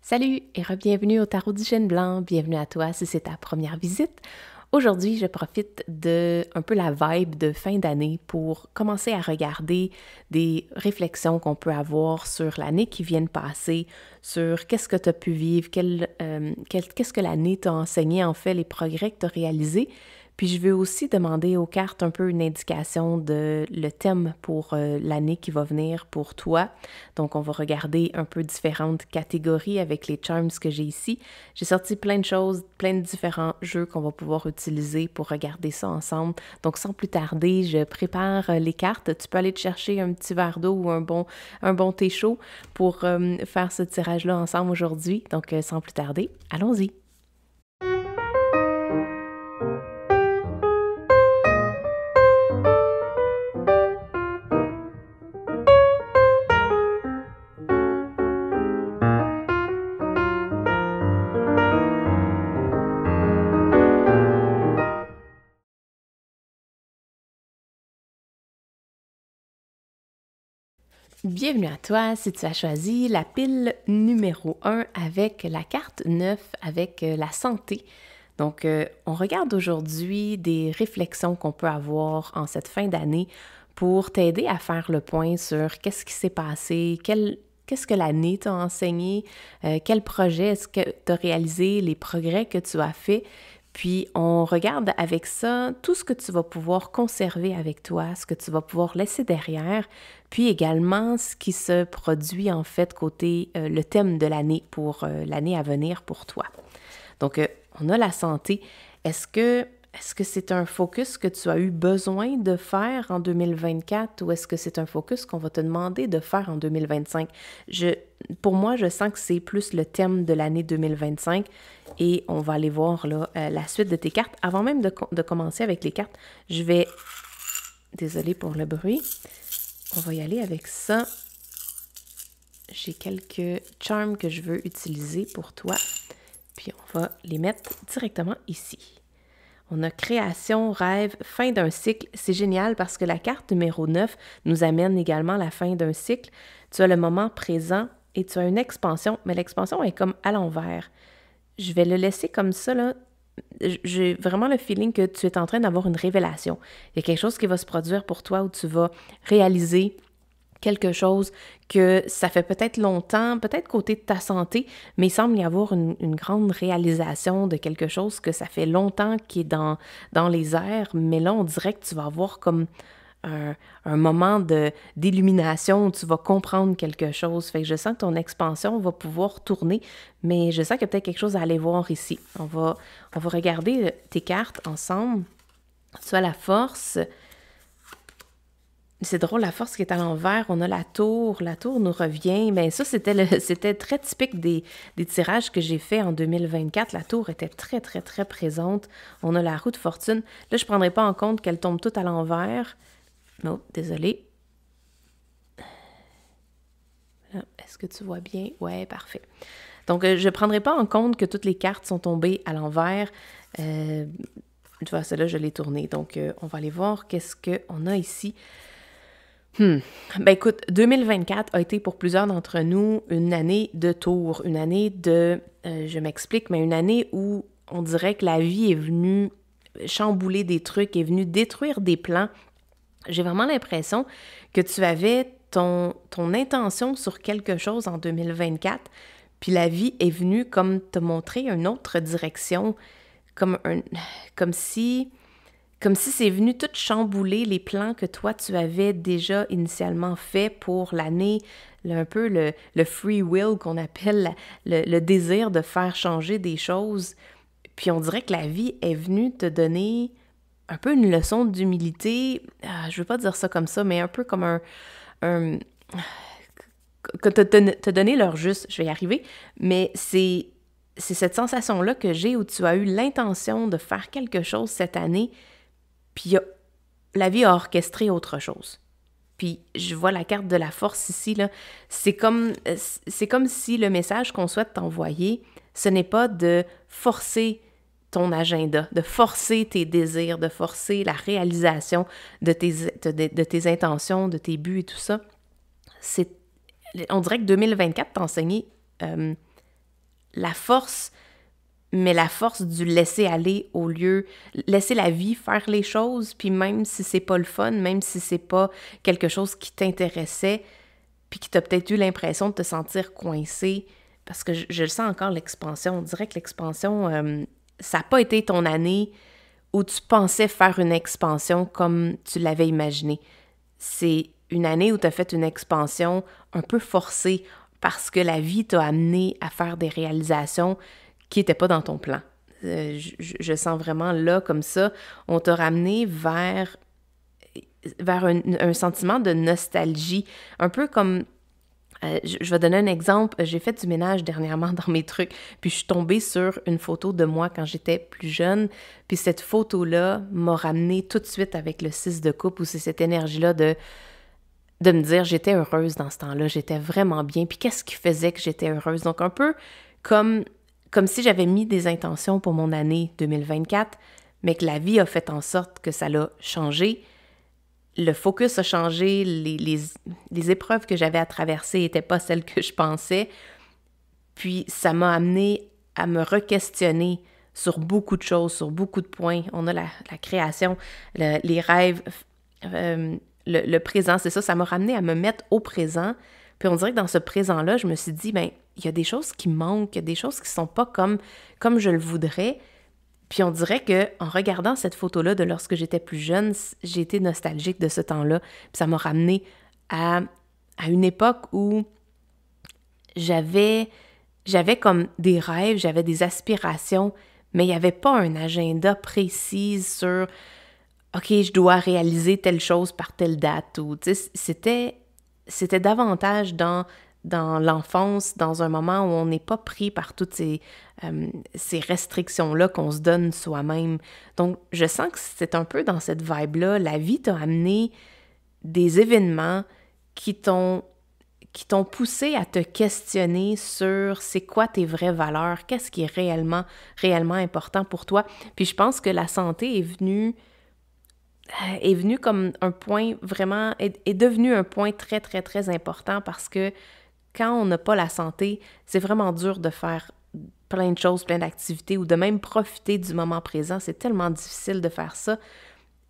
Salut et re-bienvenue au Tarot du Chêne Blanc. Bienvenue à toi si c'est ta première visite. Aujourd'hui, je profite de un peu la vibe de fin d'année pour commencer à regarder des réflexions qu'on peut avoir sur l'année qui vient de passer, sur qu'est-ce que tu as pu vivre, qu'est-ce que l'année t'a enseigné, en fait, les progrès que tu as réalisés. Puis je vais aussi demander aux cartes un peu une indication de le thème pour l'année qui va venir pour toi. Donc on va regarder un peu différentes catégories avec les charms que j'ai ici. J'ai sorti plein de choses, plein de différents jeux qu'on va pouvoir utiliser pour regarder ça ensemble. Donc sans plus tarder, je prépare les cartes. Tu peux aller te chercher un petit verre d'eau ou un bon thé chaud pour faire ce tirage-là ensemble aujourd'hui. Donc sans plus tarder, allons-y. Bienvenue à toi si tu as choisi la pile numéro 1 avec la carte 9 avec la santé. Donc, on regarde aujourd'hui des réflexions qu'on peut avoir en cette fin d'année pour t'aider à faire le point sur qu'est-ce qui s'est passé, qu'est-ce que l'année t'a enseigné, quel projet est-ce que tu as réalisé, les progrès que tu as faits. Puis, on regarde avec ça tout ce que tu vas pouvoir conserver avec toi, ce que tu vas pouvoir laisser derrière, puis également ce qui se produit en fait côté le thème de l'année pour l'année à venir pour toi. Donc, on a la santé. Est-ce que c'est un focus que tu as eu besoin de faire en 2024 ou est-ce que c'est un focus qu'on va te demander de faire en 2025? Pour moi, je sens que c'est plus le thème de l'année 2025 et on va aller voir là, la suite de tes cartes. Avant même de commencer avec les cartes, je vais... Désolée pour le bruit. On va y aller avec ça. J'ai quelques charms que je veux utiliser pour toi. Puis on va les mettre directement ici. On a création, rêve, fin d'un cycle. C'est génial parce que la carte numéro 9 nous amène également à la fin d'un cycle. Tu as le moment présent et tu as une expansion, mais l'expansion est comme à l'envers. Je vais le laisser comme ça, là. J'ai vraiment le feeling que tu es en train d'avoir une révélation. Il y a quelque chose qui va se produire pour toi où tu vas réaliser quelque chose que ça fait peut-être longtemps, peut-être côté de ta santé, mais il semble y avoir une grande réalisation de quelque chose que ça fait longtemps qui est dans les airs, mais là, on dirait que tu vas avoir comme un moment d'illumination où tu vas comprendre quelque chose. Fait que je sens que ton expansion va pouvoir tourner, mais je sens qu'il y a peut-être quelque chose à aller voir ici. On va regarder tes cartes ensemble. Tu as la force. C'est drôle, la force qui est à l'envers, on a la tour nous revient. Bien, ça, c'était très typique des tirages que j'ai faits en 2024. La tour était très, très, très présente. On a la roue de fortune. Là, je ne prendrai pas en compte qu'elle tombe toute à l'envers. Oh, désolée. Est-ce que tu vois bien? Ouais, parfait. Donc, je ne prendrai pas en compte que toutes les cartes sont tombées à l'envers. Tu vois, celle-là, je l'ai tournée. Donc, on va aller voir qu'est-ce qu'on a ici. Ben écoute, 2024 a été pour plusieurs d'entre nous une année de tour, une année de, je m'explique, mais une année où on dirait que la vie est venue chambouler des trucs, est venue détruire des plans. J'ai vraiment l'impression que tu avais ton intention sur quelque chose en 2024, puis la vie est venue comme te montrer une autre direction, comme si c'est venu tout chambouler les plans que toi, tu avais déjà initialement fait pour l'année, un peu le free will qu'on appelle, le désir de faire changer des choses. Puis on dirait que la vie est venue te donner un peu une leçon d'humilité. Je veux pas dire ça comme ça, mais un peu comme que te donner leur juste. Je vais y arriver, mais c'est cette sensation-là que j'ai où tu as eu l'intention de faire quelque chose cette année, puis la vie a orchestré autre chose. Puis je vois la carte de la force ici, là. C'est comme si le message qu'on souhaite t'envoyer, ce n'est pas de forcer ton agenda, de forcer tes désirs, de forcer la réalisation de tes intentions, de tes buts et tout ça. On dirait que 2024 t'a enseigné la force, mais la force du laisser aller au lieu, laisser la vie faire les choses, puis même si c'est pas le fun, même si c'est pas quelque chose qui t'intéressait, puis qui t'a peut-être eu l'impression de te sentir coincé, parce que je le sens encore, l'expansion. On dirait que l'expansion, ça n'a pas été ton année où tu pensais faire une expansion comme tu l'avais imaginé. C'est une année où tu as fait une expansion un peu forcée parce que la vie t'a amené à faire des réalisations qui n'étaient pas dans ton plan. Je sens vraiment là, comme ça, on t'a ramené vers un sentiment de nostalgie, un peu comme je vais donner un exemple. J'ai fait du ménage dernièrement dans mes trucs, puis je suis tombée sur une photo de moi quand j'étais plus jeune, puis cette photo-là m'a ramenée tout de suite avec le 6 de coupe, où c'est cette énergie-là de me dire j'étais heureuse dans ce temps-là, j'étais vraiment bien, puis qu'est-ce qui faisait que j'étais heureuse? Donc un peu comme si j'avais mis des intentions pour mon année 2024, mais que la vie a fait en sorte que ça l'a changé. Le focus a changé, les épreuves que j'avais à traverser n'étaient pas celles que je pensais. Puis ça m'a amené à me re-questionner sur beaucoup de choses, sur beaucoup de points. On a la création, les rêves, le présent, c'est ça. Ça m'a ramené à me mettre au présent. Puis on dirait que dans ce présent-là, je me suis dit, ben il y a des choses qui manquent, il y a des choses qui sont pas comme je le voudrais. Puis on dirait qu'en regardant cette photo-là de lorsque j'étais plus jeune, j'ai été nostalgique de ce temps-là. Puis ça m'a ramené à une époque où j'avais comme des rêves, j'avais des aspirations, mais il n'y avait pas un agenda précis sur « OK, je dois réaliser telle chose par telle date » ou tu sais, c'était davantage dans l'enfance, dans un moment où on n'est pas pris par toutes ces restrictions-là qu'on se donne soi-même. Donc, je sens que c'est un peu dans cette vibe-là. La vie t'a amené des événements qui t'ont poussé à te questionner sur c'est quoi tes vraies valeurs, qu'est-ce qui est réellement important pour toi. Puis je pense que la santé est venue comme un point vraiment, est devenu un point très, très, très important parce que quand on n'a pas la santé, c'est vraiment dur de faire plein de choses, plein d'activités ou de même profiter du moment présent. C'est tellement difficile de faire ça.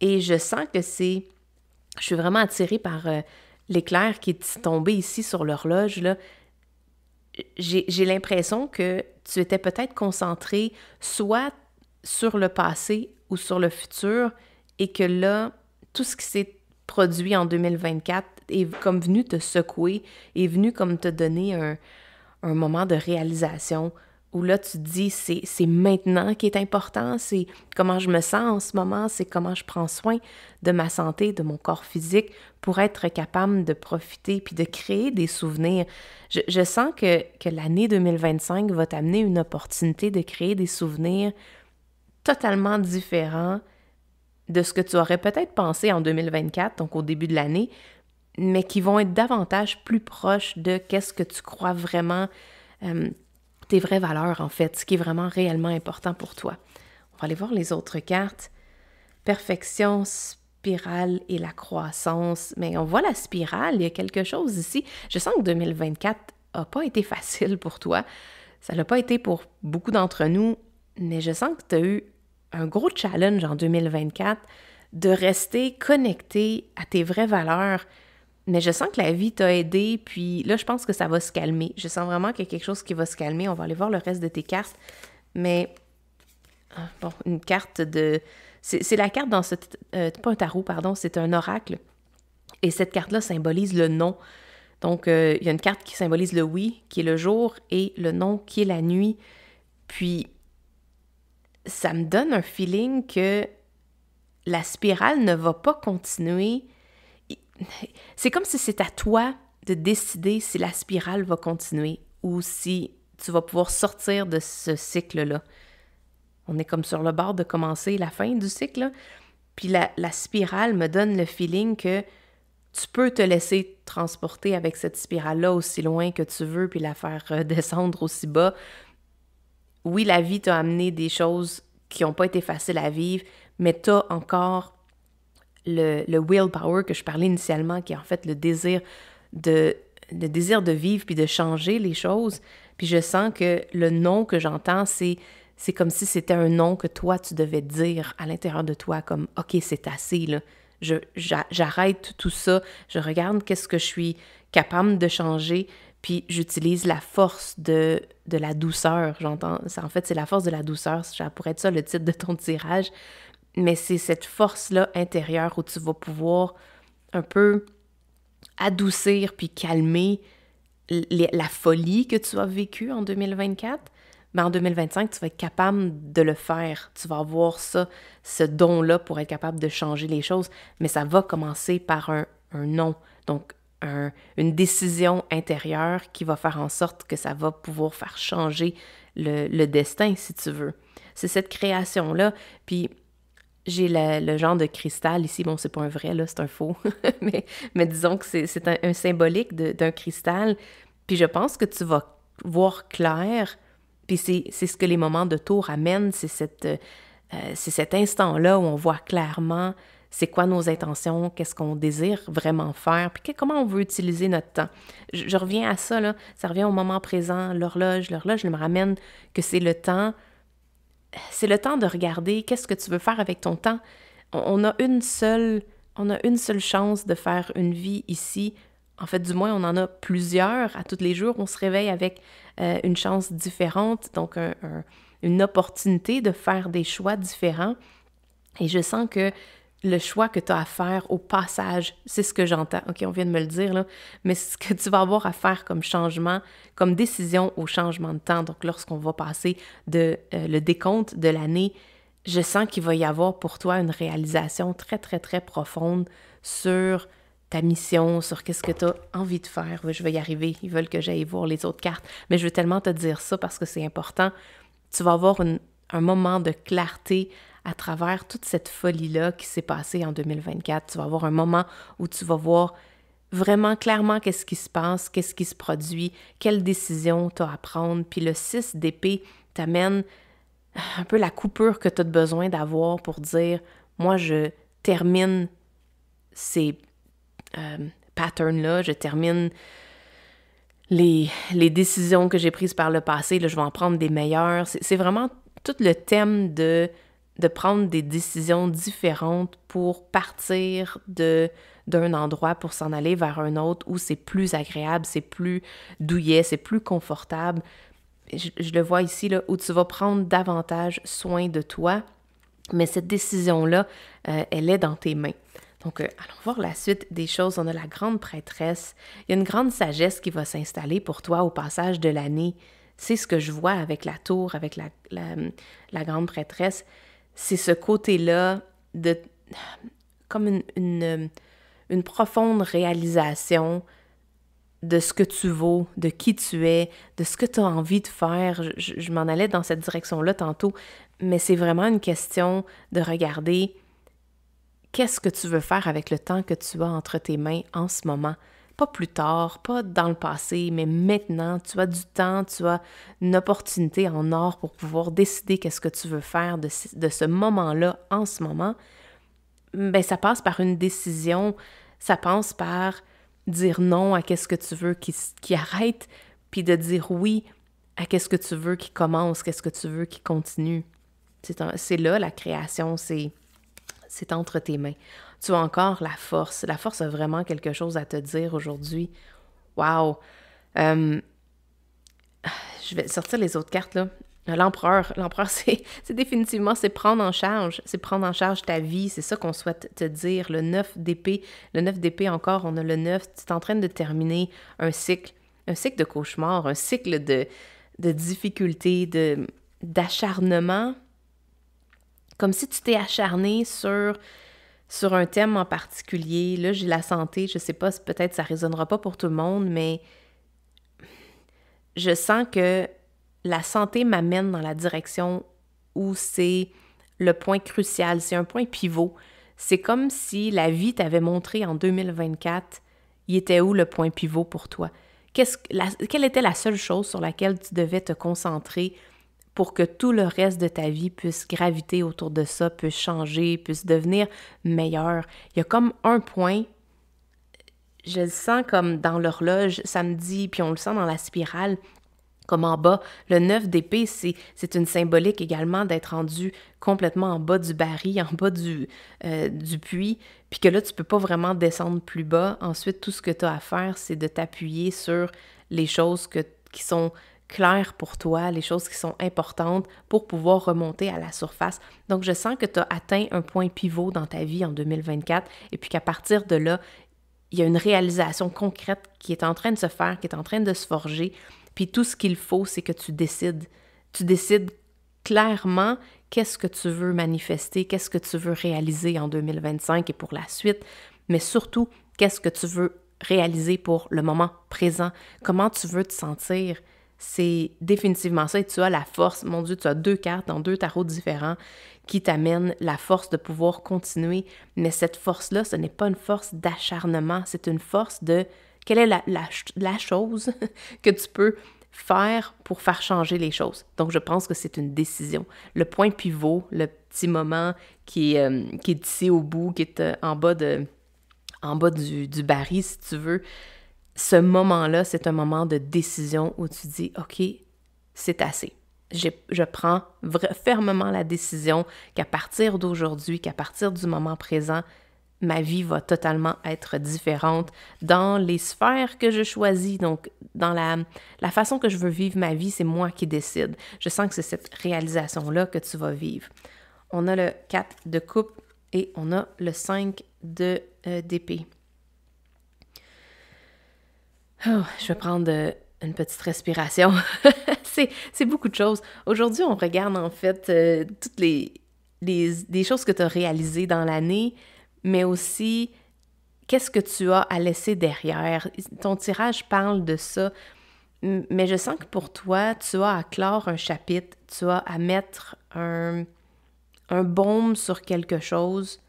Et je sens que je suis vraiment attirée par l'éclair qui est tombé ici sur l'horloge, là. J'ai l'impression que tu étais peut-être concentré soit sur le passé ou sur le futur et que là, tout ce qui s'est produit en 2024 est comme venu te secouer, est venu comme te donner un moment de réalisation où là, tu te dis, c'est maintenant qui est important, c'est comment je me sens en ce moment, c'est comment je prends soin de ma santé, de mon corps physique pour être capable de profiter puis de créer des souvenirs. Je sens que l'année 2025 va t'amener une opportunité de créer des souvenirs totalement différents de ce que tu aurais peut-être pensé en 2024, donc au début de l'année, mais qui vont être davantage plus proches de qu'est-ce que tu crois vraiment, tes vraies valeurs en fait, ce qui est vraiment réellement important pour toi. On va aller voir les autres cartes. Perfection, spirale et la croissance. Mais on voit la spirale, il y a quelque chose ici. Je sens que 2024 n'a pas été facile pour toi. Ça l'a pas été pour beaucoup d'entre nous, mais je sens que tu as eu un gros challenge en 2024 de rester connecté à tes vraies valeurs. Mais je sens que la vie t'a aidé, puis là, je pense que ça va se calmer. Je sens vraiment qu'il y a quelque chose qui va se calmer. On va aller voir le reste de tes cartes. Mais, bon, une carte de... C'est la carte dans ce... pas un tarot, pardon, c'est un oracle. Et cette carte-là symbolise le non. Donc, il y a une carte qui symbolise le oui, qui est le jour, et le non, qui est la nuit. Puis, ça me donne un feeling que la spirale ne va pas continuer. C'est comme si c'est à toi de décider si la spirale va continuer ou si tu vas pouvoir sortir de ce cycle-là. On est comme sur le bord de commencer la fin du cycle, là. Puis la spirale me donne le feeling que tu peux te laisser transporter avec cette spirale-là aussi loin que tu veux puis la faire descendre aussi bas. Oui, la vie t'a amené des choses qui n'ont pas été faciles à vivre, mais tu as encore le willpower que je parlais initialement, qui est en fait le désir de vivre puis de changer les choses. Puis je sens que le non que j'entends, c'est comme si c'était un non que toi, tu devais dire à l'intérieur de toi, comme « OK, c'est assez, là. J'arrête tout ça, je regarde qu'est-ce que je suis capable de changer, puis j'utilise la force de la douceur. » J'entends, en fait, c'est la force de la douceur, ça pourrait être ça le titre de ton tirage, mais c'est cette force-là intérieure où tu vas pouvoir un peu adoucir puis calmer la folie que tu as vécue en 2024, mais en 2025, tu vas être capable de le faire. Tu vas avoir ça, ce don-là pour être capable de changer les choses, mais ça va commencer par un non. Donc, une décision intérieure qui va faire en sorte que ça va pouvoir faire changer le destin, si tu veux. C'est cette création-là, puis j'ai le genre de cristal ici, bon, c'est pas un vrai, là, c'est un faux, mais disons que c'est un symbolique d'un cristal, puis je pense que tu vas voir clair, puis c'est ce que les moments de tour amènent, c'est cet instant-là où on voit clairement c'est quoi nos intentions, qu'est-ce qu'on désire vraiment faire, puis comment on veut utiliser notre temps. Je reviens à ça, là, ça revient au moment présent, l'horloge me ramène que c'est le temps de regarder qu'est-ce que tu veux faire avec ton temps. On a une seule chance de faire une vie ici. En fait, du moins, on en a plusieurs à tous les jours. On se réveille avec une chance différente, donc une opportunité de faire des choix différents. Et je sens que le choix que tu as à faire au passage, c'est ce que j'entends. OK, on vient de me le dire, là, mais ce que tu vas avoir à faire comme changement, comme décision au changement de temps. Donc, lorsqu'on va passer le décompte de l'année, je sens qu'il va y avoir pour toi une réalisation très, très, très profonde sur ta mission, sur qu'est-ce que tu as envie de faire. Oui, je vais y arriver. Ils veulent que j'aille voir les autres cartes. Mais je veux tellement te dire ça parce que c'est important. Tu vas avoir un moment de clarté à travers toute cette folie-là qui s'est passée en 2024. Tu vas avoir un moment où tu vas voir vraiment clairement qu'est-ce qui se passe, qu'est-ce qui se produit, quelle décision tu as à prendre. Puis le 6 d'épée t'amène un peu la coupure que tu as besoin d'avoir pour dire « Moi, je termine ces patterns-là, je termine les décisions que j'ai prises par le passé, là, je vais en prendre des meilleures. » C'est vraiment tout le thème de prendre des décisions différentes pour partir d'un endroit pour s'en aller vers un autre où c'est plus agréable, c'est plus douillet, c'est plus confortable. Je le vois ici, là, où tu vas prendre davantage soin de toi, mais cette décision-là, elle est dans tes mains. Donc, allons voir la suite des choses. On a la grande prêtresse. Il y a une grande sagesse qui va s'installer pour toi au passage de l'année. C'est ce que je vois avec la tour, avec la grande prêtresse. C'est ce côté-là de comme une profonde réalisation de ce que tu vaux, de qui tu es, de ce que tu as envie de faire. Je m'en allais dans cette direction-là tantôt, mais c'est vraiment une question de regarder qu'est-ce que tu veux faire avec le temps que tu as entre tes mains en ce moment. Pas plus tard, pas dans le passé, mais maintenant, tu as du temps, tu as une opportunité en or pour pouvoir décider qu'est-ce que tu veux faire de ce moment-là en ce moment. Ben, ça passe par une décision, ça passe par dire non à qu'est-ce que tu veux qui arrête, puis de dire oui à qu'est-ce que tu veux qui commence, qu'est-ce que tu veux qui continue. C'est là la création, c'est entre tes mains. Tu as encore la force. La force a vraiment quelque chose à te dire aujourd'hui. Wow! Je vais sortir les autres cartes, là. L'empereur, c'est définitivement, c'est prendre en charge. C'est prendre en charge ta vie. C'est ça qu'on souhaite te dire. Le 9 d'épée. Le 9 d'épée encore, on a le 9. Tu es en train de terminer un cycle de cauchemar, un cycle de difficultés, d'acharnement. Comme si tu t'es acharné sur un thème en particulier. Là, j'ai la santé, je sais pas, peut-être ça résonnera pas pour tout le monde, mais je sens que la santé m'amène dans la direction où c'est le point crucial, c'est un point pivot. C'est comme si la vie t'avait montré en 2024, il était où le point pivot pour toi? Quelle était la seule chose sur laquelle tu devais te concentrer pour que tout le reste de ta vie puisse graviter autour de ça, puisse changer, puisse devenir meilleur. Il y a comme un point, je le sens comme dans l'horloge, ça me dit, puis on le sent dans la spirale, comme en bas. Le 9 d'épée, c'est une symbolique également d'être rendu complètement en bas du baril, en bas du puits, puis que là, tu peux pas vraiment descendre plus bas. Ensuite, tout ce que tu as à faire, c'est de t'appuyer sur les choses qui sont claires pour toi, les choses qui sont importantes pour pouvoir remonter à la surface. Donc, je sens que tu as atteint un point pivot dans ta vie en 2024 et puis qu'à partir de là, il y a une réalisation concrète qui est en train de se faire, qui est en train de se forger. Puis tout ce qu'il faut, c'est que tu décides. Tu décides clairement qu'est-ce que tu veux manifester, qu'est-ce que tu veux réaliser en 2025 et pour la suite, mais surtout, qu'est-ce que tu veux réaliser pour le moment présent, comment tu veux te sentir. C'est définitivement ça et tu as la force, mon Dieu, tu as 2 cartes dans 2 tarots différents qui t'amènent la force de pouvoir continuer, mais cette force-là, ce n'est pas une force d'acharnement, c'est une force de quelle est la chose que tu peux faire pour faire changer les choses. Donc, je pense que c'est une décision. Le point pivot, le petit moment qui est ici au bout, qui est en bas du baril, si tu veux, ce moment-là, c'est un moment de décision où tu dis « OK, c'est assez ». Je prends fermement la décision qu'à partir d'aujourd'hui, qu'à partir du moment présent, ma vie va totalement être différente dans les sphères que je choisis. Donc, dans la façon que je veux vivre ma vie, c'est moi qui décide. Je sens que c'est cette réalisation-là que tu vas vivre. On a le 4 de coupe et on a le 5 d'épée. Oh, je vais prendre une petite respiration. c'est beaucoup de choses. Aujourd'hui, on regarde en fait toutes les choses que tu as réalisées dans l'année, mais aussi qu'est-ce que tu as à laisser derrière. Ton tirage parle de ça, mais je sens que pour toi, tu as à clore un chapitre, tu as à mettre un baume sur quelque chose.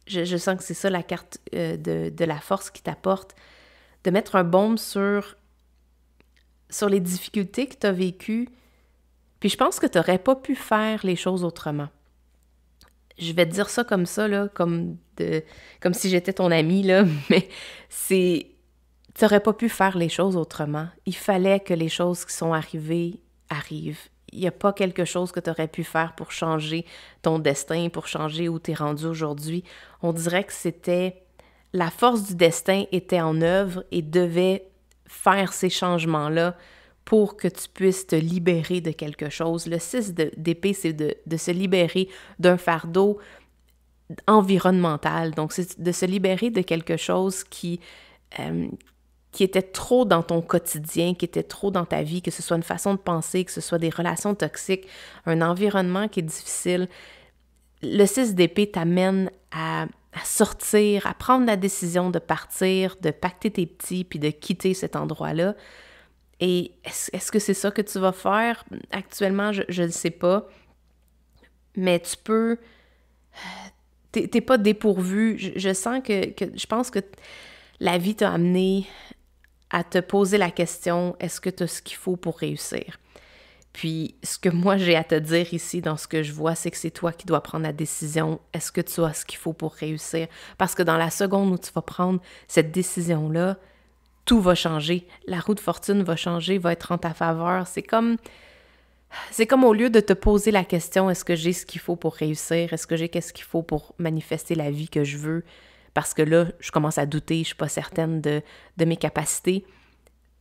Je sens que c'est ça la carte de la force qui t'apporte, de mettre un baume sur les difficultés que tu as vécues. Puis je pense que tu n'aurais pas pu faire les choses autrement. Je vais te dire ça comme ça, là, comme si j'étais ton amie, là, mais tu n'aurais pas pu faire les choses autrement. Il fallait que les choses qui sont arrivées arrivent. Il n'y a pas quelque chose que tu aurais pu faire pour changer ton destin, pour changer où tu es rendu aujourd'hui. On dirait que c'était... La force du destin était en œuvre et devait faire ces changements-là pour que tu puisses te libérer de quelque chose. Le 6 d'épée, c'est de se libérer d'un fardeau environnemental. Donc, c'est de se libérer de quelque chose qui était trop dans ton quotidien, qui était trop dans ta vie, que ce soit une façon de penser, que ce soit des relations toxiques, un environnement qui est difficile. Le 6 d'épée t'amène à sortir, à prendre la décision de partir, de pacter tes petits, puis de quitter cet endroit-là. Et est-ce que c'est ça que tu vas faire? Actuellement, je ne sais pas. Mais tu peux... T'es pas dépourvu. Je sens que je pense que la vie t'a amené à te poser la question, est-ce que tu as ce qu'il faut pour réussir? Puis, ce que moi, j'ai à te dire ici, dans ce que je vois, c'est que c'est toi qui dois prendre la décision. Est-ce que tu as ce qu'il faut pour réussir? Parce que dans la seconde où tu vas prendre cette décision-là, tout va changer. La roue de fortune va changer, va être en ta faveur. C'est comme au lieu de te poser la question, est-ce que j'ai ce qu'il faut pour réussir? Est-ce que j'ai qu'est-ce qu'il faut pour manifester la vie que je veux? Parce que là, je commence à douter, je suis pas certaine de mes capacités.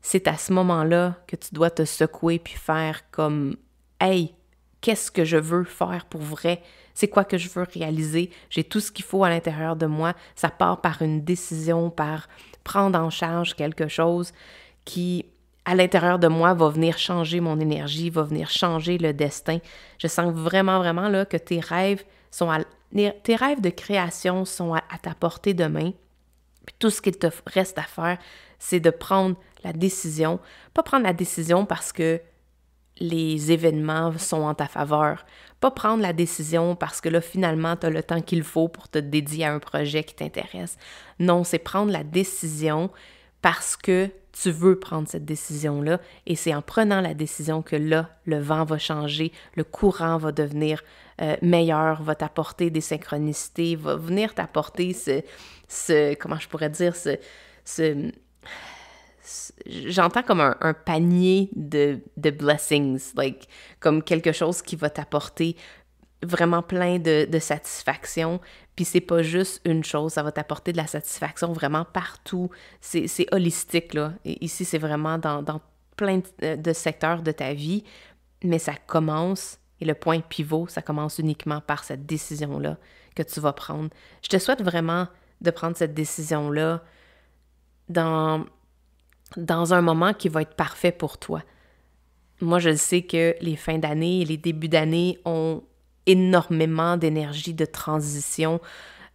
C'est à ce moment-là que tu dois te secouer puis faire comme « Hey, qu'est-ce que je veux faire pour vrai? C'est quoi que je veux réaliser? J'ai tout ce qu'il faut à l'intérieur de moi. » Ça part par une décision, par prendre en charge quelque chose qui, à l'intérieur de moi, va venir changer mon énergie, va venir changer le destin. Je sens vraiment, vraiment là, que tes rêves de création sont à ta portée de main. Puis tout ce qu'il te reste à faire, c'est de prendre la décision. Pas prendre la décision parce que les événements sont en ta faveur. Pas prendre la décision parce que là, finalement, tu as le temps qu'il faut pour te dédier à un projet qui t'intéresse. Non, c'est prendre la décision parce que tu veux prendre cette décision-là et c'est en prenant la décision que là, le vent va changer, le courant va devenir meilleur, va t'apporter des synchronicités, va venir t'apporter comment je pourrais dire, j'entends comme un panier de blessings, like, comme quelque chose qui va t'apporter vraiment plein de satisfaction. Puis c'est pas juste une chose, ça va t'apporter de la satisfaction vraiment partout. C'est holistique, là. Et ici, c'est vraiment dans plein de secteurs de ta vie, mais ça commence, et le point pivot, ça commence uniquement par cette décision-là que tu vas prendre. Je te souhaite vraiment de prendre cette décision-là dans un moment qui va être parfait pour toi. Moi, je sais que les fins d'année et les débuts d'année ont énormément d'énergie de transition.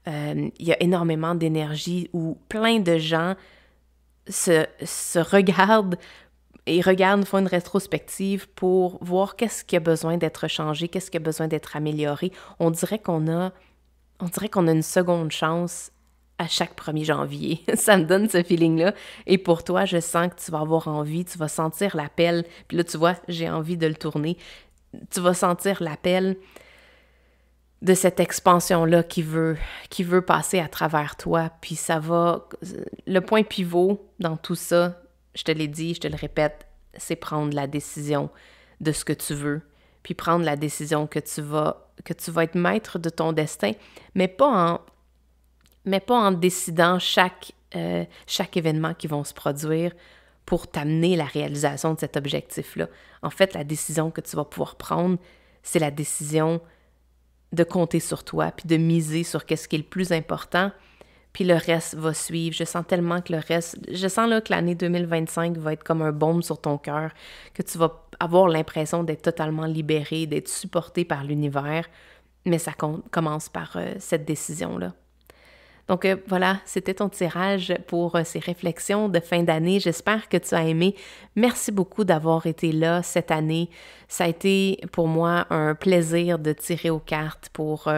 Il y a énormément d'énergie où plein de gens se regardent et font une rétrospective pour voir qu'est-ce qui a besoin d'être changé, qu'est-ce qui a besoin d'être amélioré. On dirait qu'on a une seconde chance à chaque 1er janvier. Ça me donne ce feeling-là. Et pour toi, je sens que tu vas avoir envie, tu vas sentir l'appel. Puis là, tu vois, j'ai envie de le tourner. Tu vas sentir l'appel de cette expansion-là qui veut passer à travers toi. Puis ça va... Le point pivot dans tout ça, je te l'ai dit, je te le répète, c'est prendre la décision de ce que tu veux. Puis prendre la décision que tu vas être maître de ton destin, mais pas en décidant chaque événement qui va se produire pour t'amener la réalisation de cet objectif-là. En fait, la décision que tu vas pouvoir prendre, c'est la décision de compter sur toi, puis de miser sur qu'est-ce qui est le plus important, puis le reste va suivre. Je sens tellement que je sens là que l'année 2025 va être comme un baume sur ton cœur, que tu vas avoir l'impression d'être totalement libéré, d'être supporté par l'univers, mais ça commence par cette décision-là. Donc voilà, c'était ton tirage pour ces réflexions de fin d'année. J'espère que tu as aimé. Merci beaucoup d'avoir été là cette année. Ça a été pour moi un plaisir de tirer aux cartes pour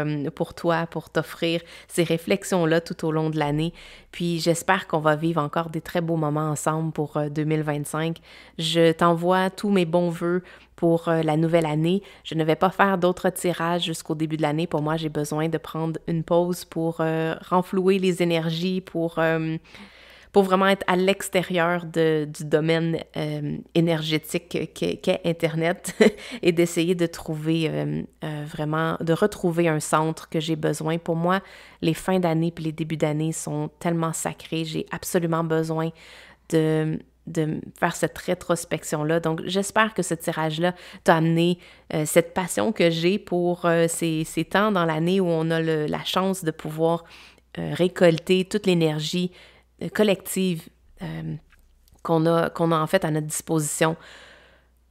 toi, pour t'offrir ces réflexions-là tout au long de l'année. Puis j'espère qu'on va vivre encore des très beaux moments ensemble pour 2025. Je t'envoie tous mes bons vœux pour la nouvelle année. Je ne vais pas faire d'autres tirages jusqu'au début de l'année. Pour moi, j'ai besoin de prendre une pause pour renflouer les énergies, pour vraiment être à l'extérieur du domaine énergétique qu'est Internet et d'essayer de trouver vraiment, de retrouver un centre que j'ai besoin. Pour moi, les fins d'année puis les débuts d'année sont tellement sacrés. J'ai absolument besoin de faire cette rétrospection-là. Donc, j'espère que ce tirage-là t'a amené cette passion que j'ai pour ces temps dans l'année où on a la chance de pouvoir récolter toute l'énergie collective qu'on a en fait à notre disposition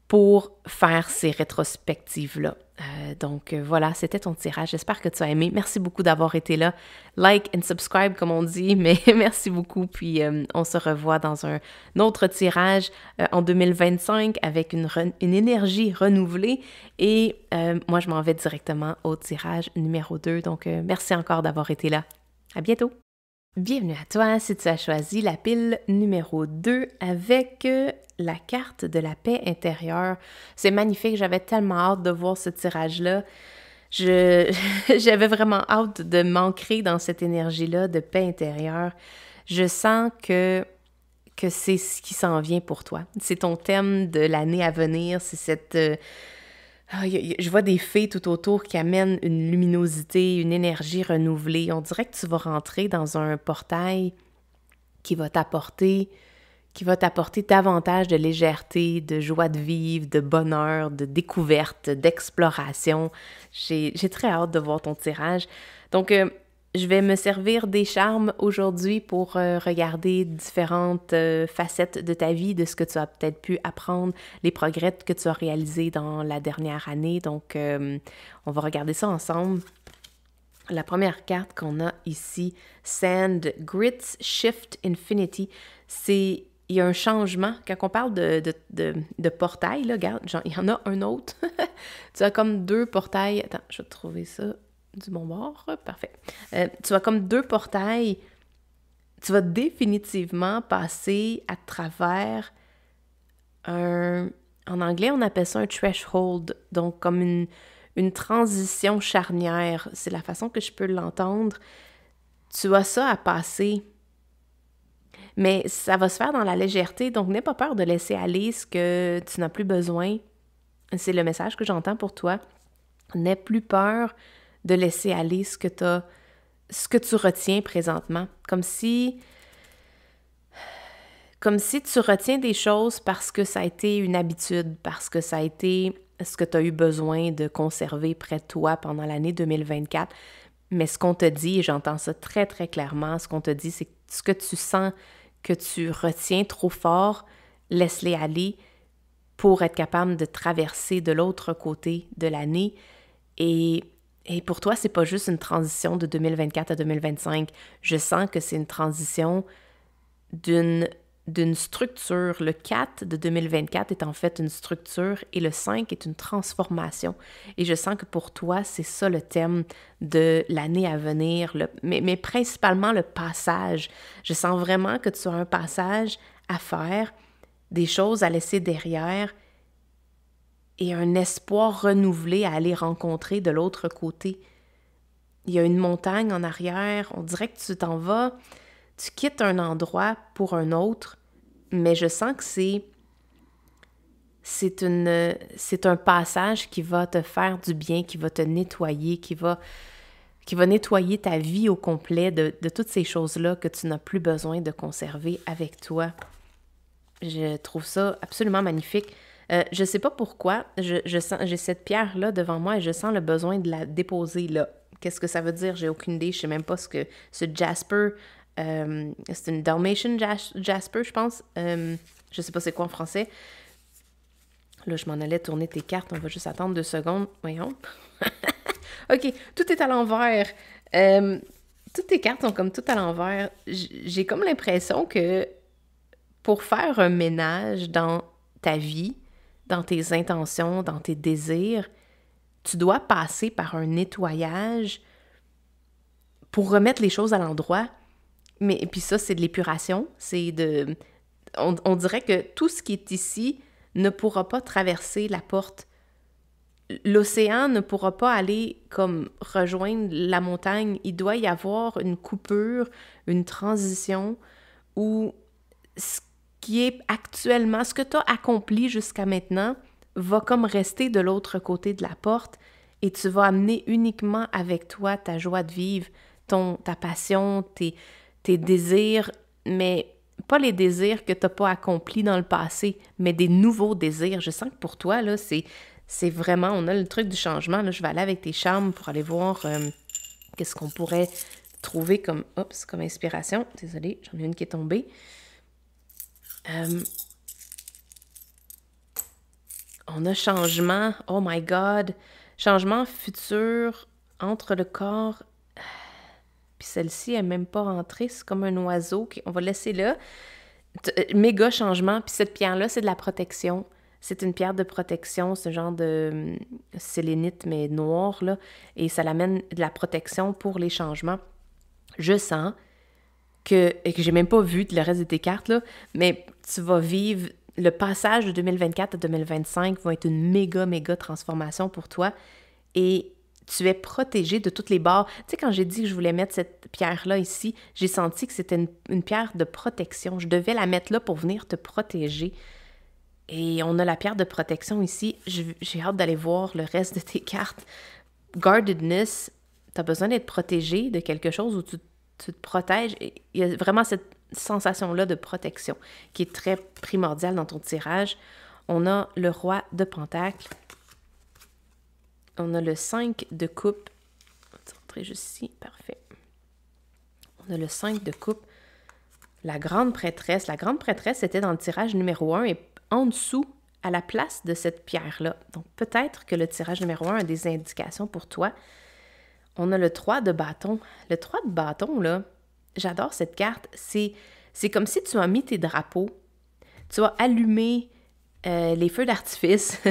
pour faire ces rétrospectives-là. Donc voilà, c'était ton tirage. J'espère que tu as aimé. Merci beaucoup d'avoir été là. Like and subscribe, comme on dit, mais merci beaucoup. Puis on se revoit dans un autre tirage en 2025 avec une énergie renouvelée. Et moi, je m'en vais directement au tirage numéro 2. Donc merci encore d'avoir été là. À bientôt! Bienvenue à toi si tu as choisi la pile numéro 2 avec la carte de la paix intérieure. C'est magnifique, j'avais tellement hâte de voir ce tirage-là. J'avais vraiment hâte de m'ancrer dans cette énergie-là de paix intérieure. Je sens que c'est ce qui s'en vient pour toi. C'est ton thème de l'année à venir, c'est cette... je vois des fées tout autour qui amènent une luminosité, une énergie renouvelée. On dirait que tu vas rentrer dans un portail qui va t'apporter davantage de légèreté, de joie de vivre, de bonheur, de découverte, d'exploration. J'ai très hâte de voir ton tirage. Donc, je vais me servir des charmes aujourd'hui pour regarder différentes facettes de ta vie, de ce que tu as peut-être pu apprendre, les progrès que tu as réalisés dans la dernière année. Donc, on va regarder ça ensemble. La première carte qu'on a ici, Sand, Grits, Shift, Infinity, il y a un changement. Quand on parle de portail, là, regarde, il y en a un autre. Tu as comme 2 portails. Attends, je vais trouver ça du bon bord. Parfait. Tu as comme 2 portails. Tu vas définitivement passer à travers en anglais, on appelle ça un threshold. Donc, comme une transition charnière. C'est la façon que je peux l'entendre. Tu as ça à passer Mais ça va se faire dans la légèreté, donc n'aie pas peur de laisser aller ce que tu n'as plus besoin. C'est le message que j'entends pour toi. N'aie plus peur de laisser aller ce que tu retiens présentement. Comme si tu retiens des choses parce que ça a été une habitude, parce que ça a été ce que tu as eu besoin de conserver près de toi pendant l'année 2024. Mais ce qu'on te dit, et j'entends ça très, très clairement, ce qu'on te dit, c'est que ce que tu sens que tu retiens trop fort, laisse-les aller pour être capable de traverser de l'autre côté de l'année. Et pour toi, c'est pas juste une transition de 2024 à 2025. Je sens que c'est une transition d'une structure. Le 4 de 2024 est en fait une structure et le 5 est une transformation. Et je sens que pour toi, c'est ça le thème de l'année à venir, mais principalement le passage. Je sens vraiment que tu as un passage à faire, des choses à laisser derrière et un espoir renouvelé à aller rencontrer de l'autre côté. Il y a une montagne en arrière, on dirait que tu t'en vas, tu quittes un endroit pour un autre, mais je sens que c'est un passage qui va te faire du bien, qui va te nettoyer, qui va nettoyer ta vie au complet de toutes ces choses-là que tu n'as plus besoin de conserver avec toi. Je trouve ça absolument magnifique. Je sais pas pourquoi, j'ai cette pierre-là devant moi et je sens le besoin de la déposer là. Qu'est-ce que ça veut dire? J'ai aucune idée. Je sais même pas ce Jasper, c'est une Dalmatian Jasper, je pense. Je sais pas c'est quoi en français. Là, je m'en allais tourner tes cartes. On va juste attendre 2 secondes. Voyons. OK, tout est à l'envers. Toutes tes cartes sont comme tout à l'envers. J'ai comme l'impression que pour faire un ménage dans ta vie, dans tes intentions, dans tes désirs, tu dois passer par un nettoyage pour remettre les choses à l'endroit. Mais puis ça, c'est de l'épuration. On dirait que tout ce qui est ici ne pourra pas traverser la porte. L'océan ne pourra pas aller comme rejoindre la montagne. Il doit y avoir une coupure, une transition où ce qui est actuellement, ce que tu as accompli jusqu'à maintenant, va comme rester de l'autre côté de la porte et tu vas amener uniquement avec toi ta joie de vivre, ta passion, tes désirs, mais pas les désirs que tu n'as pas accomplis dans le passé, mais des nouveaux désirs. Je sens que pour toi, là, c'est vraiment, on a le truc du changement. Là, je vais aller avec tes charmes pour aller voir qu'est-ce qu'on pourrait trouver comme inspiration. Désolée, j'en ai une qui est tombée. On a changement, oh my God, changement futur entre le corps, puis celle-ci n'est même pas rentrée, c'est comme un oiseau, on va laisser là. Méga changement, puis cette pierre-là, c'est de la protection. C'est une pierre de protection, ce genre de sélénite, mais noire, là, et ça l'amène de la protection pour les changements. Je sens que j'ai même pas vu le reste de tes cartes, là, mais tu vas vivre le passage de 2024 à 2025 va être une méga, méga transformation pour toi et tu es protégé de toutes les barres. Tu sais, quand j'ai dit que je voulais mettre cette pierre-là ici, j'ai senti que c'était une pierre de protection. Je devais la mettre là pour venir te protéger. Et on a la pierre de protection ici. J'ai hâte d'aller voir le reste de tes cartes. Guardedness, tu as besoin d'être protégé de quelque chose où tu te protèges. Et il y a vraiment cette sensation-là de protection qui est très primordiale dans ton tirage. On a le roi de pentacles. On a le 5 de coupe. On va rentrer juste ici. Parfait. On a le 5 de coupe. La grande prêtresse. La grande prêtresse était dans le tirage numéro 1 et en dessous, à la place de cette pierre-là. Donc, peut-être que le tirage numéro 1 a des indications pour toi. On a le 3 de bâton. Le 3 de bâton, là, j'adore cette carte. C'est comme si tu as mis tes drapeaux. Tu as allumé les feux d'artifice.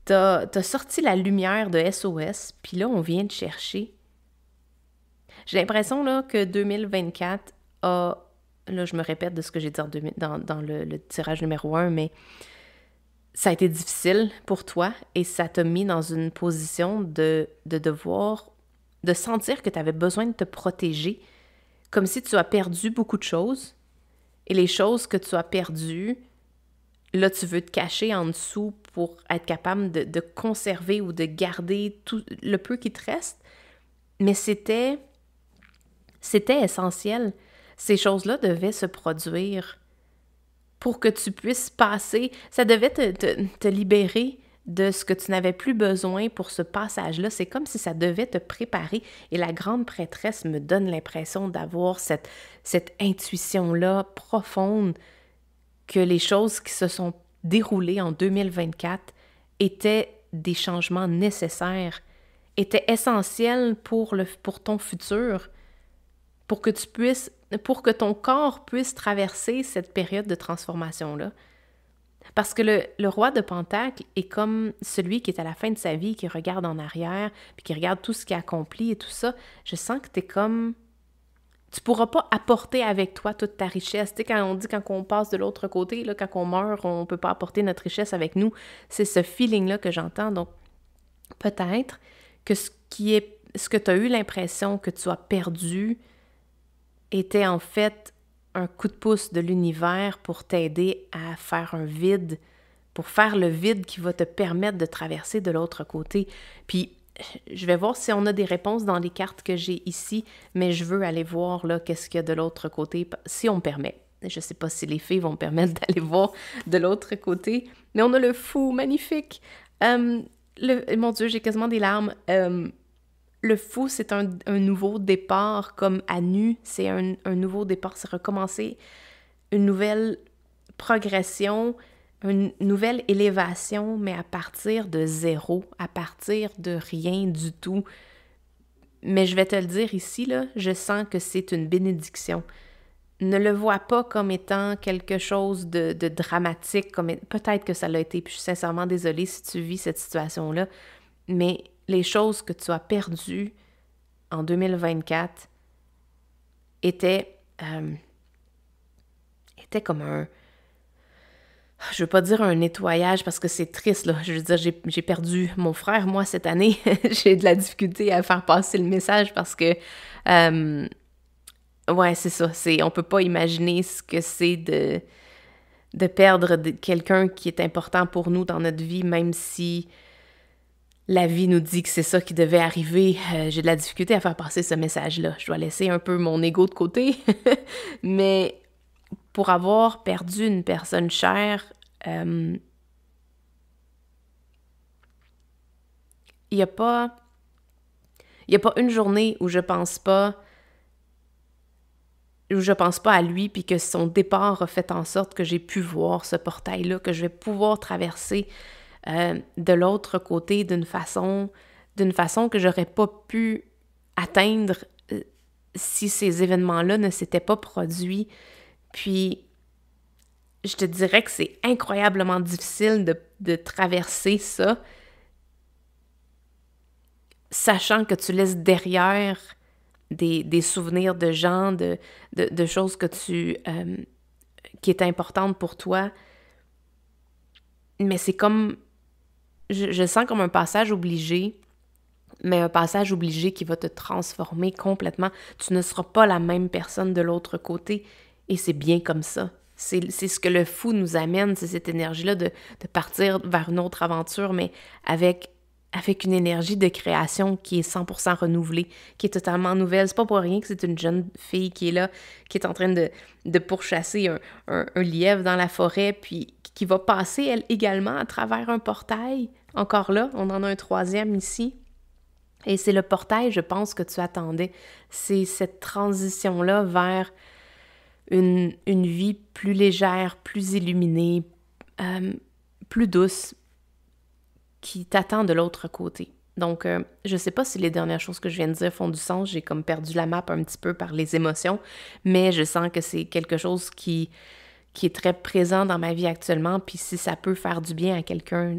T'as sorti la lumière de SOS, puis là, on vient te chercher. J'ai l'impression là, que 2024 a... Là, je me répète de ce que j'ai dit dans le tirage numéro 1, mais ça a été difficile pour toi et ça t'a mis dans une position de devoir, de sentir que tu avais besoin de te protéger, comme si tu as perdu beaucoup de choses Et les choses que tu as perdues, là, tu veux te cacher en dessous pour être capable de conserver ou de garder tout le peu qui te reste. Mais c'était essentiel. Ces choses-là devaient se produire pour que tu puisses passer. Ça devait te libérer de ce que tu n'avais plus besoin pour ce passage-là. C'est comme si ça devait te préparer. Et la grande prêtresse me donne l'impression d'avoir cette intuition-là profonde que les choses qui se sont déroulées en 2024 étaient des changements nécessaires, étaient essentiels pour ton futur, pour que ton corps puisse traverser cette période de transformation-là. Parce que le roi de Pentacle est comme celui qui est à la fin de sa vie, qui regarde en arrière, puis qui regarde tout ce qu'il a accompli et tout ça. Je sens que t'es comme... Tu pourras pas apporter avec toi toute ta richesse. Tu sais, quand on dit quand on passe de l'autre côté, là, quand on meurt, on peut pas apporter notre richesse avec nous. C'est ce feeling-là que j'entends. Donc, peut-être que ce que tu as eu l'impression que tu as perdu était en fait un coup de pouce de l'univers pour t'aider à faire un vide, pour faire le vide qui va te permettre de traverser de l'autre côté. Puis, je vais voir si on a des réponses dans les cartes que j'ai ici, mais je veux aller voir là qu'est-ce qu'il y a de l'autre côté, si on me permet. Je ne sais pas si les filles vont me permettre d'aller voir de l'autre côté, mais on a le fou, magnifique. Mon Dieu, j'ai quasiment des larmes. Le fou, c'est un nouveau départ, comme à nu, c'est un nouveau départ, c'est recommencer une nouvelle progression, une nouvelle élévation, mais à partir de zéro, à partir de rien du tout. Mais je vais te le dire ici, là, je sens que c'est une bénédiction. Ne le vois pas comme étant quelque chose de dramatique, peut-être que ça l'a été, puis je suis sincèrement désolée si tu vis cette situation-là, mais les choses que tu as perdues en 2024 étaient comme un... Je veux pas dire un nettoyage parce que c'est triste, là. Je veux dire, j'ai perdu mon frère, moi, cette année. J'ai de la difficulté à faire passer le message parce que... ouais, c'est ça. On peut pas imaginer ce que c'est de perdre quelqu'un qui est important pour nous dans notre vie, même si la vie nous dit que c'est ça qui devait arriver. J'ai de la difficulté à faire passer ce message-là. Je dois laisser un peu mon ego de côté. Mais pour avoir perdu une personne chère, il n'y a pas une journée où je pense pas à lui, puis que son départ a fait en sorte que j'ai pu voir ce portail-là, que je vais pouvoir traverser de l'autre côté d'une façon que j'aurais pas pu atteindre si ces événements-là ne s'étaient pas produits. Puis, je te dirais que c'est incroyablement difficile de traverser ça, sachant que tu laisses derrière des souvenirs de gens, de choses que qui est importante pour toi. Mais c'est comme... Je sens comme un passage obligé, mais un passage obligé qui va te transformer complètement. Tu ne seras pas la même personne de l'autre côté, et c'est bien comme ça. C'est ce que le fou nous amène, c'est cette énergie-là de partir vers une autre aventure, mais avec une énergie de création qui est 100% renouvelée, qui est totalement nouvelle. C'est pas pour rien que c'est une jeune fille qui est là, qui est en train de pourchasser un lièvre dans la forêt, puis qui va passer, elle également, à travers un portail. Encore là, on en a un troisième ici. Et c'est le portail, je pense, que tu attendais. C'est cette transition-là vers une vie plus légère, plus illuminée, plus douce, qui t'attend de l'autre côté. Donc, je sais pas si les dernières choses que je viens de dire font du sens. J'ai comme perdu la map un petit peu par les émotions, mais je sens que c'est quelque chose qui est très présent dans ma vie actuellement, puis si ça peut faire du bien à quelqu'un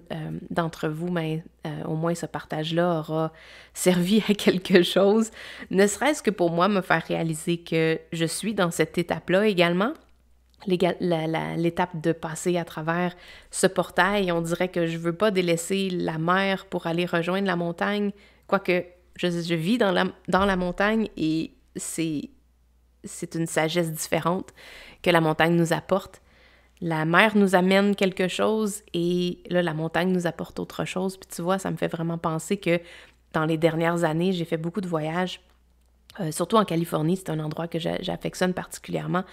d'entre vous, ben, au moins ce partage-là aura servi à quelque chose, ne serait-ce que pour moi me faire réaliser que je suis dans cette étape-là également, l'étape de passer à travers ce portail. On dirait que je veux pas délaisser la mer pour aller rejoindre la montagne, quoique je vis dans la montagne et c'est c'est une sagesse différente que la montagne nous apporte. La mer nous amène quelque chose et là, la montagne nous apporte autre chose. Puis tu vois, ça me fait vraiment penser que dans les dernières années, j'ai fait beaucoup de voyages, surtout en Californie, c'est un endroit que j'affectionne particulièrement.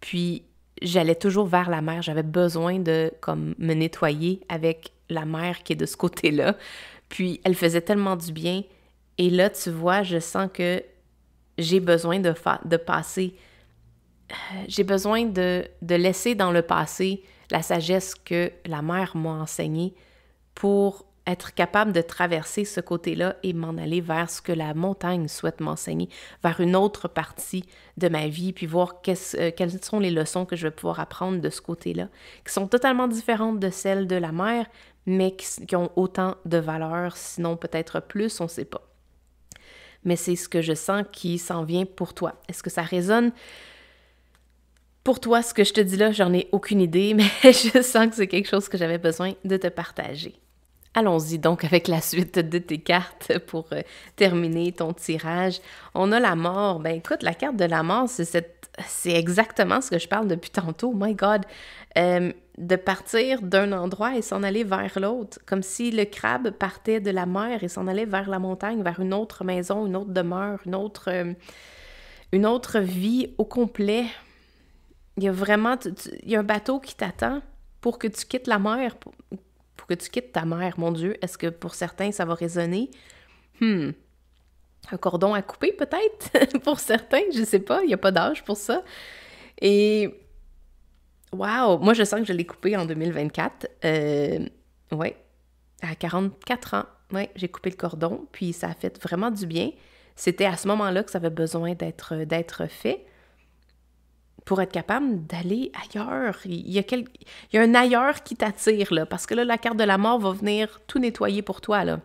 Puis j'allais toujours vers la mer, j'avais besoin de comme me nettoyer avec la mer qui est de ce côté-là. Puis elle faisait tellement du bien. Et là, tu vois, je sens que j'ai besoin de passer, j'ai besoin de laisser dans le passé la sagesse que la mer m'a enseignée pour être capable de traverser ce côté-là et m'en aller vers ce que la montagne souhaite m'enseigner, vers une autre partie de ma vie, puis voir quelles sont les leçons que je vais pouvoir apprendre de ce côté-là, qui sont totalement différentes de celles de la mer, mais qui ont autant de valeur, sinon peut-être plus, on ne sait pas. Mais c'est ce que je sens qui s'en vient pour toi. Est-ce que ça résonne pour toi, ce que je te dis là? J'en ai aucune idée, mais je sens que c'est quelque chose que j'avais besoin de te partager. Allons-y donc avec la suite de tes cartes pour terminer ton tirage. On a la mort. Ben écoute, la carte de la mort, c'est exactement ce que je parle depuis tantôt. My God! De partir d'un endroit et s'en aller vers l'autre, comme si le crabe partait de la mer et s'en allait vers la montagne, vers une autre maison, une autre demeure, une autre vie au complet. Il y a vraiment, il y a un bateau qui t'attend pour que tu quittes la mer, pour que tu quittes ta mère. Mon Dieu, est-ce que pour certains, ça va résonner? Un cordon à couper peut-être? Pour certains, je sais pas, il n'y a pas d'âge pour ça. Et wow! Moi, je sens que je l'ai coupé en 2024. Ouais, à 44 ans. Ouais, j'ai coupé le cordon, puis ça a fait vraiment du bien. C'était à ce moment-là que ça avait besoin d'être fait pour être capable d'aller ailleurs. Il y a un ailleurs qui t'attire, là, parce que là, la carte de la mort va venir tout nettoyer pour toi, là.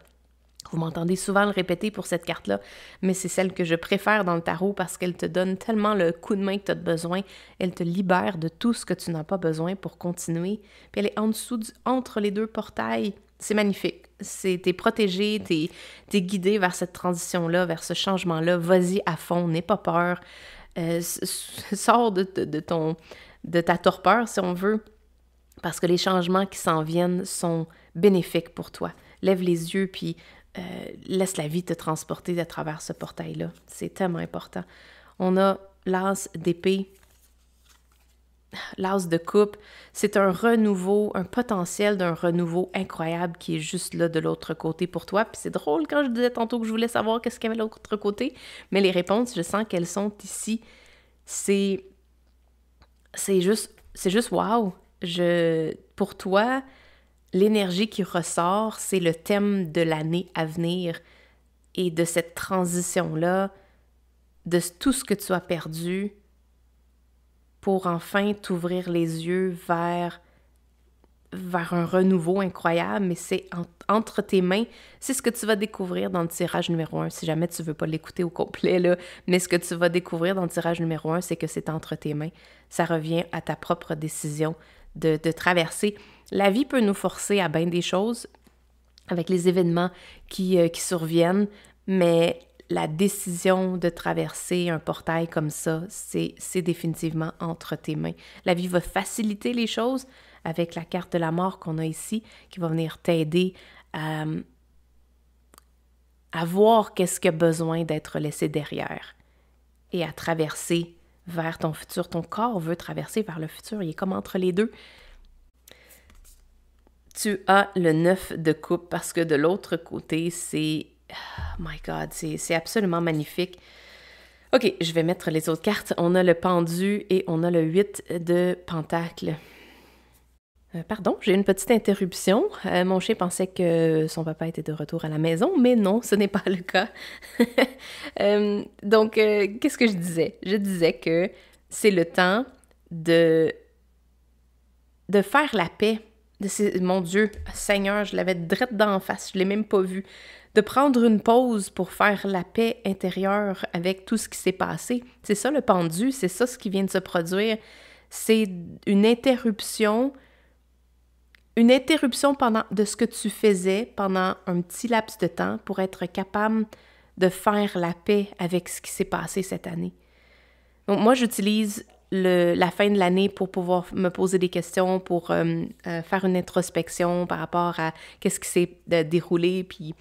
Vous m'entendez souvent le répéter pour cette carte-là, mais c'est celle que je préfère dans le tarot parce qu'elle te donne tellement le coup de main que tu as besoin. Elle te libère de tout ce que tu n'as pas besoin pour continuer. Puis elle est en dessous, entre les deux portails. C'est magnifique. T'es protégé, t'es guidé vers cette transition-là, vers ce changement-là. Vas-y à fond, n'aie pas peur. Sors de ta torpeur, si on veut, parce que les changements qui s'en viennent sont bénéfiques pour toi. Lève les yeux, puis laisse la vie te transporter à travers ce portail-là. C'est tellement important. On a l'as d'épée, l'as de coupe. C'est un renouveau, un potentiel d'un renouveau incroyable qui est juste là de l'autre côté pour toi. Puis c'est drôle quand je disais tantôt que je voulais savoir qu'est-ce qu'il y avait de l'autre côté, mais les réponses, je sens qu'elles sont ici. C'est juste wow. Pour toi, l'énergie qui ressort, c'est le thème de l'année à venir et de cette transition-là, de tout ce que tu as perdu pour enfin t'ouvrir les yeux vers un renouveau incroyable, mais c'est entre tes mains. C'est ce que tu vas découvrir dans le tirage numéro 1, si jamais tu veux pas l'écouter au complet, là. Mais ce que tu vas découvrir dans le tirage numéro 1, c'est que c'est entre tes mains. Ça revient à ta propre décision de traverser. La vie peut nous forcer à bien des choses avec les événements qui surviennent, mais la décision de traverser un portail comme ça, c'est définitivement entre tes mains. La vie va faciliter les choses avec la carte de la mort qu'on a ici, qui va venir t'aider à voir qu'est-ce qui a besoin d'être laissé derrière et à traverser vers ton futur. Ton corps veut traverser vers le futur, il est comme entre les deux. Tu as le 9 de coupe parce que de l'autre côté, c'est... Oh my God, c'est absolument magnifique. OK, je vais mettre les autres cartes. On a le pendu et on a le 8 de pentacle. Pardon, j'ai une petite interruption. Mon chien pensait que son papa était de retour à la maison, mais non, ce n'est pas le cas. Donc, qu'est-ce que je disais? Je disais que c'est le temps de faire la paix. Mon Dieu, Seigneur, je l'avais drette d'en face, je ne l'ai même pas vu. De prendre une pause pour faire la paix intérieure avec tout ce qui s'est passé. C'est ça le pendu, c'est ça ce qui vient de se produire. C'est une interruption de ce que tu faisais pendant un petit laps de temps pour être capable de faire la paix avec ce qui s'est passé cette année. Donc, moi, j'utilise la fin de l'année pour pouvoir me poser des questions, pour faire une introspection par rapport à qu'est-ce qui s'est déroulé, puis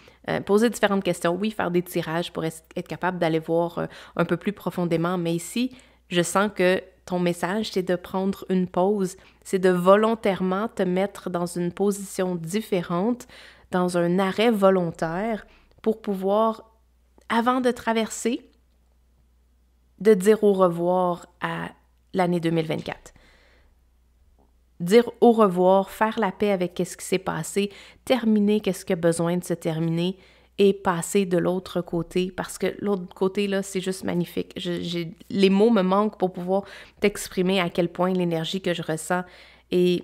poser différentes questions. Oui, faire des tirages pour être capable d'aller voir un peu plus profondément, mais ici, je sens que ton message, c'est de prendre une pause, c'est de volontairement te mettre dans une position différente, dans un arrêt volontaire pour pouvoir, avant de traverser, de dire au revoir à l'année 2024. Dire au revoir, faire la paix avec ce qui s'est passé, terminer ce qui a besoin de se terminer et passer de l'autre côté, parce que l'autre côté, là, c'est juste magnifique. Les mots me manquent pour pouvoir t'exprimer à quel point l'énergie que je ressens est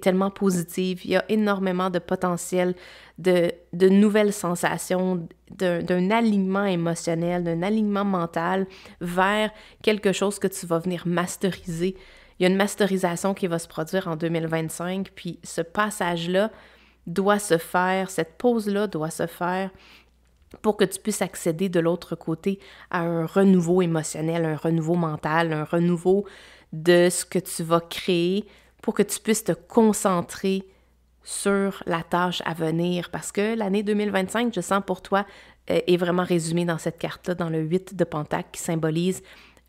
tellement positive. Il y a énormément de potentiel, de nouvelles sensations, d'un alignement émotionnel, d'un alignement mental vers quelque chose que tu vas venir masteriser. Il y a une masterisation qui va se produire en 2025, puis ce passage-là doit se faire, cette pause-là doit se faire pour que tu puisses accéder de l'autre côté à un renouveau émotionnel, un renouveau mental, un renouveau de ce que tu vas créer pour que tu puisses te concentrer sur la tâche à venir. Parce que l'année 2025, je sens pour toi, est vraiment résumée dans cette carte-là, dans le 8 de Pentacle qui symbolise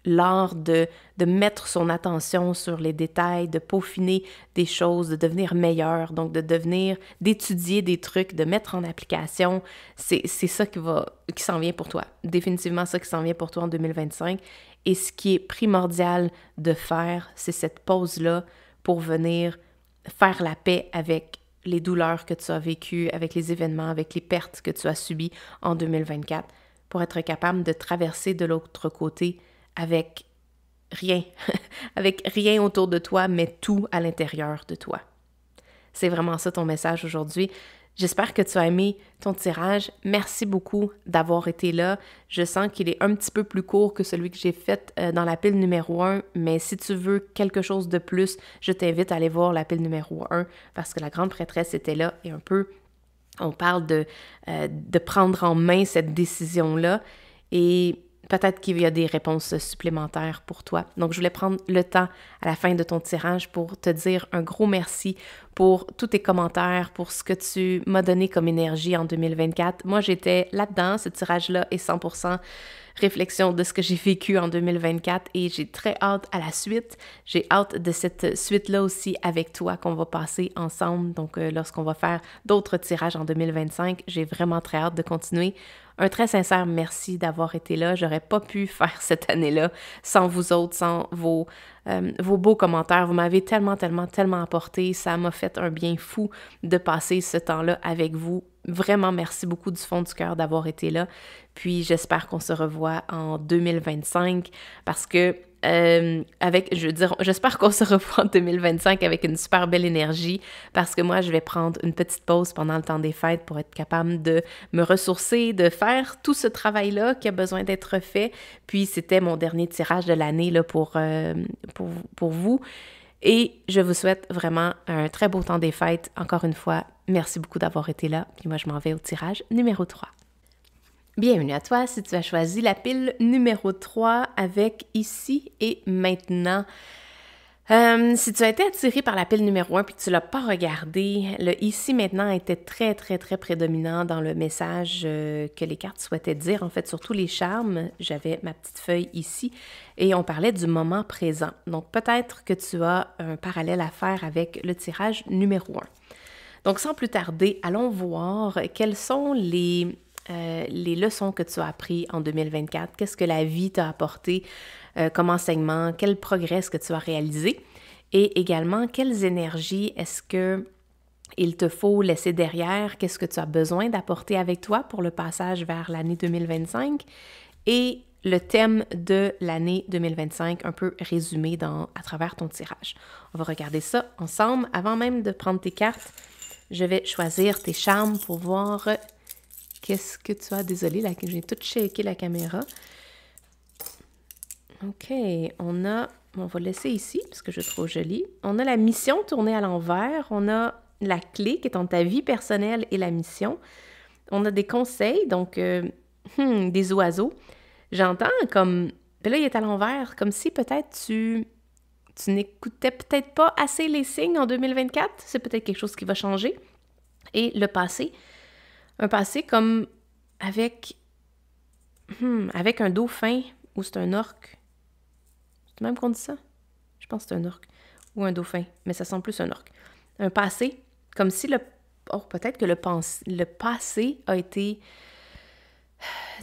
l'art de mettre son attention sur les détails, de peaufiner des choses, de devenir meilleur, donc d'étudier des trucs, de mettre en application. C'est ça qui s'en vient pour toi. Définitivement ça qui s'en vient pour toi en 2025. Et ce qui est primordial de faire, c'est cette pause-là pour venir faire la paix avec les douleurs que tu as vécues, avec les événements, avec les pertes que tu as subies en 2024, pour être capable de traverser de l'autre côté avec rien, avec rien autour de toi, mais tout à l'intérieur de toi. C'est vraiment ça ton message aujourd'hui. J'espère que tu as aimé ton tirage. Merci beaucoup d'avoir été là. Je sens qu'il est un petit peu plus court que celui que j'ai fait dans la pile numéro 1, mais si tu veux quelque chose de plus, je t'invite à aller voir la pile numéro 1 parce que la grande prêtresse était là et un peu, on parle de prendre en main cette décision-là et peut-être qu'il y a des réponses supplémentaires pour toi. Donc, je voulais prendre le temps à la fin de ton tirage pour te dire un gros merci pour tous tes commentaires, pour ce que tu m'as donné comme énergie en 2024. Moi, j'étais là-dedans. Ce tirage-là est 100% réflexion de ce que j'ai vécu en 2024 et j'ai très hâte à la suite. J'ai hâte de cette suite-là aussi avec toi qu'on va passer ensemble. Donc, lorsqu'on va faire d'autres tirages en 2025, j'ai vraiment très hâte de continuer. Un très sincère merci d'avoir été là. J'aurais pas pu faire cette année-là sans vous autres, sans vos beaux commentaires. Vous m'avez tellement apporté. Ça m'a fait un bien fou de passer ce temps-là avec vous. Vraiment, merci beaucoup du fond du cœur d'avoir été là. Puis j'espère qu'on se revoit en 2025 parce que j'espère qu'on se revoit en 2025 avec une super belle énergie parce que moi, je vais prendre une petite pause pendant le temps des fêtes pour être capable de me ressourcer, de faire tout ce travail-là qui a besoin d'être fait. Puis, c'était mon dernier tirage de l'année là, pour vous. Et je vous souhaite vraiment un très beau temps des fêtes. Encore une fois, merci beaucoup d'avoir été là. Puis moi, je m'en vais au tirage numéro 3. Bienvenue à toi si tu as choisi la pile numéro 3 avec Ici et Maintenant. Si tu as été attiré par la pile numéro 1 puis que tu ne l'as pas regardé, le Ici Maintenant était très prédominant dans le message que les cartes souhaitaient dire. En fait, sur tous les charmes, j'avais ma petite feuille ici et on parlait du moment présent. Donc, peut-être que tu as un parallèle à faire avec le tirage numéro 1. Donc, sans plus tarder, allons voir quelles sont les leçons que tu as apprises en 2024, qu'est-ce que la vie t'a apporté comme enseignement, quel progrès est-ce que tu as réalisé et également quelles énergies est-ce que il te faut laisser derrière, qu'est-ce que tu as besoin d'apporter avec toi pour le passage vers l'année 2025 et le thème de l'année 2025 un peu résumé à travers ton tirage. On va regarder ça ensemble. Avant même de prendre tes cartes, je vais choisir tes charmes pour voir qu'est-ce que tu as. Désolée, là, j'ai tout shaké la caméra. OK, on va laisser ici parce que je trouve joli. On a la mission tournée à l'envers. On a la clé qui est entre ta vie personnelle et la mission. On a des conseils, donc des oiseaux. J'entends comme Puis là, il est à l'envers, comme si peut-être tu n'écoutais peut-être pas assez les signes en 2024. C'est peut-être quelque chose qui va changer. Et le passé, un passé comme avec un dauphin ou c'est un orque. C'est même qu'on dit ça? Je pense que c'est un orque ou un dauphin, mais ça semble plus un orque. Un passé, comme si peut-être que le passé a été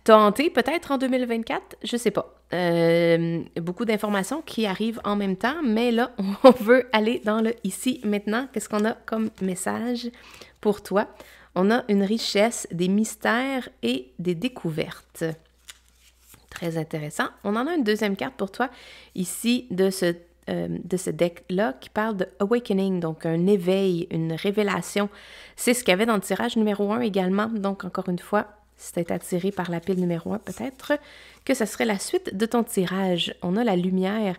t'as hanté peut-être en 2024, je sais pas. Beaucoup d'informations qui arrivent en même temps, mais là, on veut aller dans le ici, maintenant. Qu'est-ce qu'on a comme message pour toi? On a une richesse, des mystères et des découvertes. Très intéressant. On en a une deuxième carte pour toi ici de ce deck-là qui parle de Awakening, donc un éveil, une révélation. C'est ce qu'il y avait dans le tirage numéro 1 également. Donc, encore une fois, si tu es attiré par la pile numéro 1, peut-être que ce serait la suite de ton tirage. On a la lumière.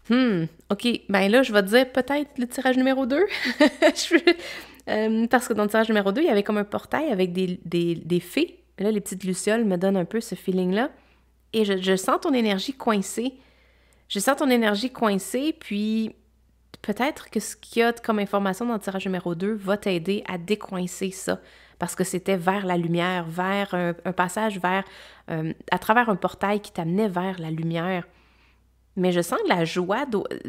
OK. Ben là, je vais te dire peut-être le tirage numéro 2. Parce que dans le tirage numéro 2, il y avait comme un portail avec des fées. Là, les petites lucioles me donnent un peu ce feeling-là. Et je sens ton énergie coincée. Je sens ton énergie coincée, puis peut-être que ce qu'il y a comme information dans le tirage numéro 2 va t'aider à décoincer ça. Parce que c'était vers la lumière, vers un passage vers... à travers un portail qui t'amenait vers la lumière. Mais je sens de la joie,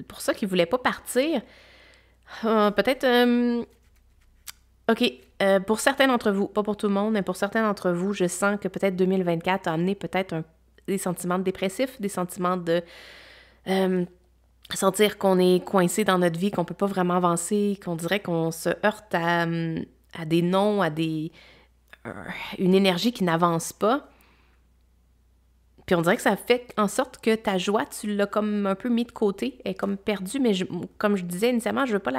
pour ça qu'il ne voulait pas partir. Peut-être... OK, pour certains d'entre vous, pas pour tout le monde, mais pour certains d'entre vous, je sens que peut-être 2024 a amené peut-être des sentiments dépressifs, des sentiments de... sentir qu'on est coincé dans notre vie, qu'on peut pas vraiment avancer, qu'on dirait qu'on se heurte à des noms, à une énergie qui n'avance pas. Puis on dirait que ça fait en sorte que ta joie, tu l'as comme un peu mis de côté, elle est comme perdue, mais comme je disais initialement, je veux pas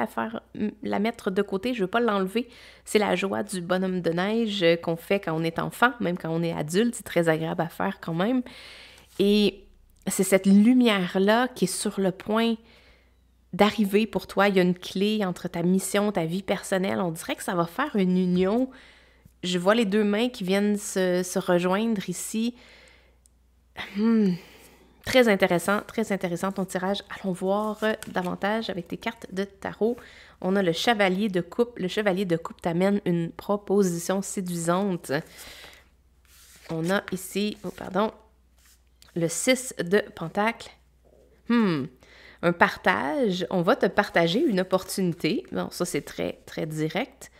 la mettre de côté, je veux pas l'enlever. C'est la joie du bonhomme de neige qu'on fait quand on est enfant, même quand on est adulte, c'est très agréable à faire quand même. Et c'est cette lumière-là qui est sur le point d'arriver pour toi. Il y a une clé entre ta mission, ta vie personnelle. On dirait que ça va faire une union. Je vois les deux mains qui viennent se rejoindre ici. Très intéressant ton tirage. Allons voir davantage avec tes cartes de tarot. On a le chevalier de coupe. Le chevalier de coupe t'amène une proposition séduisante. On a ici, le 6 de pentacle. Un partage. On va te partager une opportunité. Bon, ça, c'est très, très direct.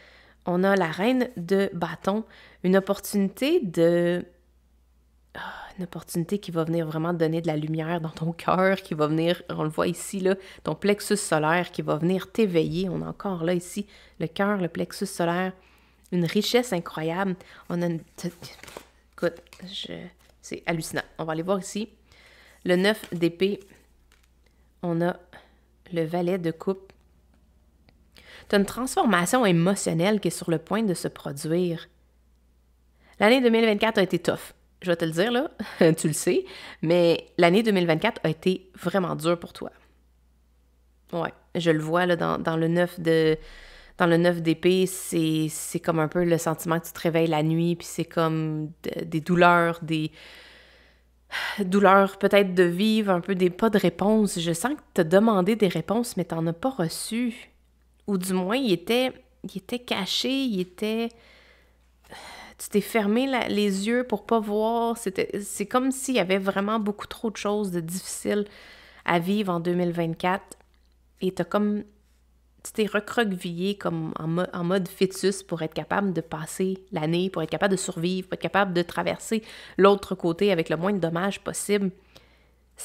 On a la reine de bâton. Une opportunité une opportunité qui va venir vraiment donner de la lumière dans ton cœur, qui va venir, on le voit ici, là, ton plexus solaire qui va venir t'éveiller. On a encore là, ici, le cœur, le plexus solaire. Une richesse incroyable. On a Écoute, c'est hallucinant. On va aller voir ici. Le 9 d'épée. On a le valet de coupe. Tu as une transformation émotionnelle qui est sur le point de se produire. L'année 2024 a été tough. Je vais te le dire, là, tu le sais, mais l'année 2024 a été vraiment dure pour toi. Ouais, je le vois là, dans le 9 d'épée, c'est comme un peu le sentiment que tu te réveilles la nuit, puis c'est comme des douleurs, douleurs peut-être de vivre, un peu pas de réponses. Je sens que tu as demandé des réponses, mais tu n'en as pas reçu. Ou du moins, il était caché, tu t'es fermé les yeux pour pas voir. C'est comme s'il y avait vraiment beaucoup trop de choses de difficiles à vivre en 2024. Et tu t'es recroquevillé comme en mode fœtus pour être capable de passer l'année, pour être capable de survivre, pour être capable de traverser l'autre côté avec le moins de dommages possible.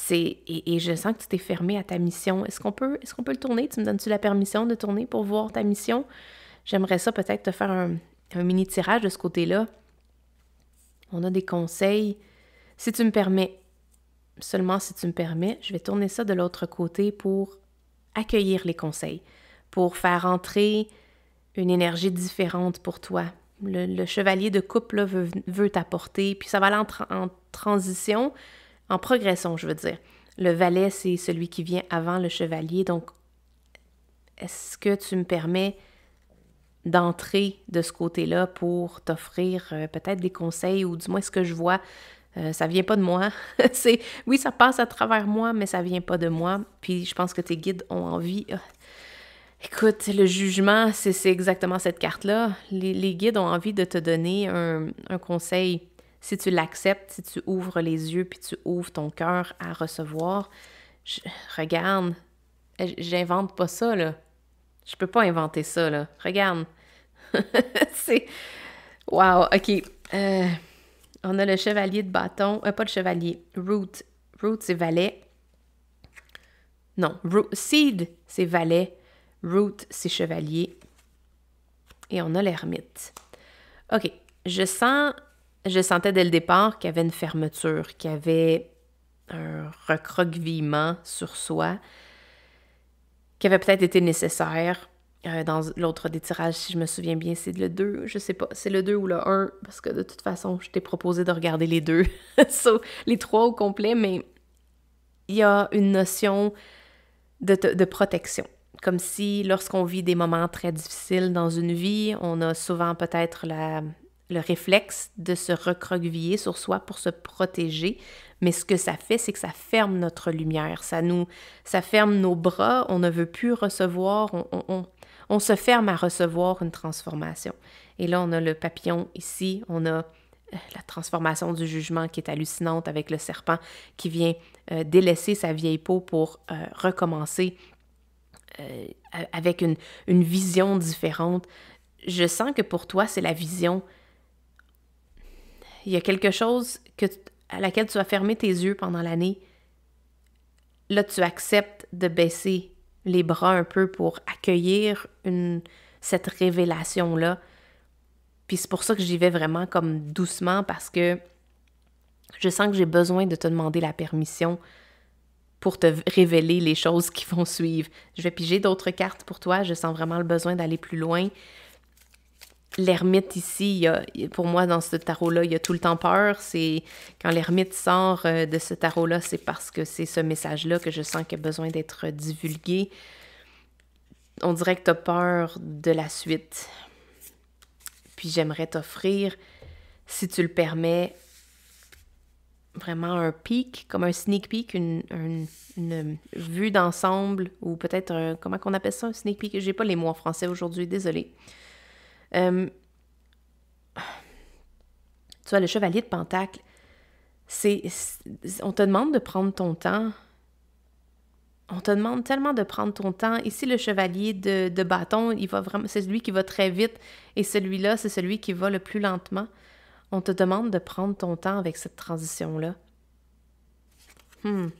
Et je sens que tu t'es fermé à ta mission. Est-ce qu'on peut le tourner? Tu me donnes-tu la permission de tourner pour voir ta mission? J'aimerais ça peut-être te faire un mini-tirage de ce côté-là. On a des conseils. Si tu me permets, seulement si tu me permets, je vais tourner ça de l'autre côté pour accueillir les conseils, pour faire entrer une énergie différente pour toi. Le chevalier de coupe là, veut t'apporter, puis ça va aller en transition, en progression, je veux dire. Le valet, c'est celui qui vient avant le chevalier, donc est-ce que tu me permets d'entrer de ce côté-là pour t'offrir peut-être des conseils ou du moins ce que je vois Ça vient pas de moi. Oui, ça passe à travers moi, mais ça vient pas de moi. Puis je pense que tes guides ont envie... Écoute, le jugement, c'est exactement cette carte-là. Les guides ont envie de te donner un conseil. Si tu l'acceptes, si tu ouvres les yeux puis tu ouvres ton cœur à recevoir, regarde, j'invente pas ça, là. Je peux pas inventer ça, là. Regarde. C'est... Wow, OK. On a le chevalier de bâton. Pas le chevalier. Root. Root, c'est valet. Non. Seed, c'est valet. Root, c'est chevalier. Et on a l'ermite. OK. Je sentais dès le départ qu'il y avait une fermeture, qu'il y avait un recroquevillement sur soi, qui avait peut-être été nécessaire. Dans l'autre des tirages, si je me souviens bien, c'est le 2, je sais pas, c'est le 2 ou le 1, parce que de toute façon, je t'ai proposé de regarder les deux, so, les 3 au complet, mais il y a une notion de protection. Comme si, lorsqu'on vit des moments très difficiles dans une vie, on a souvent peut-être le réflexe de se recroqueviller sur soi pour se protéger, mais ce que ça fait, c'est que ça ferme notre lumière, ça ferme nos bras, on ne veut plus recevoir, on se ferme à recevoir une transformation. Et là, on a le papillon ici, on a la transformation du jugement qui est hallucinante avec le serpent qui vient délaisser sa vieille peau pour recommencer avec une vision différente. Je sens que pour toi, c'est la vision. Il y a quelque chose à laquelle tu as fermé tes yeux pendant l'année. Là, tu acceptes de baisser les bras un peu pour accueillir cette révélation-là. Puis c'est pour ça que j'y vais vraiment comme doucement, parce que je sens que j'ai besoin de te demander la permission pour te révéler les choses qui vont suivre. Je vais piger d'autres cartes pour toi, je sens vraiment le besoin d'aller plus loin. L'ermite ici, pour moi, dans ce tarot-là, il y a tout le temps peur. C'est quand l'ermite sort de ce tarot-là, c'est parce que c'est ce message-là que je sens qu'il a besoin d'être divulgué. On dirait que tu as peur de la suite. Puis j'aimerais t'offrir, si tu le permets, vraiment un peek, comme un sneak peek, une vue d'ensemble, ou peut-être, comment qu'on appelle ça, un sneak peek? J'ai pas les mots en français aujourd'hui, désolée. Tu vois, le chevalier de Pentacle, on te demande de prendre ton temps. On te demande tellement de prendre ton temps. Ici, le chevalier de bâton, c'est celui qui va très vite, et celui-là, c'est celui qui va le plus lentement. On te demande de prendre ton temps avec cette transition-là. On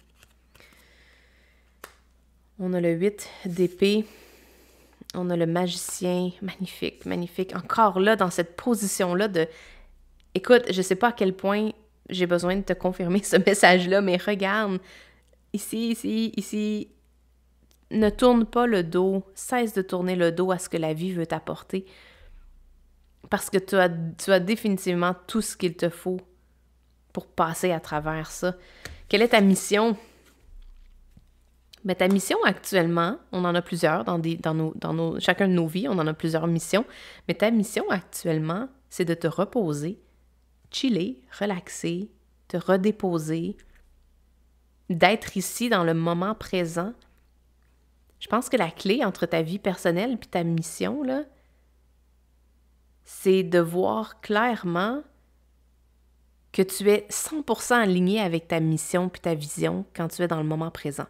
a le 8 d'épée. On a le magicien. Magnifique, magnifique. Encore là, dans cette position-là de... Écoute, je sais pas à quel point j'ai besoin de te confirmer ce message-là, mais regarde, ici, ne tourne pas le dos. Cesse de tourner le dos à ce que la vie veut t'apporter. Parce que tu as définitivement tout ce qu'il te faut pour passer à travers ça. Quelle est ta mission? Mais ta mission actuellement, on en a plusieurs dans chacun de nos vies, on en a plusieurs missions, mais ta mission actuellement, c'est de te reposer, chiller, relaxer, te redéposer, d'être ici dans le moment présent. Je pense que la clé entre ta vie personnelle et ta mission, là, c'est de voir clairement que tu es 100% aligné avec ta mission puis ta vision quand tu es dans le moment présent.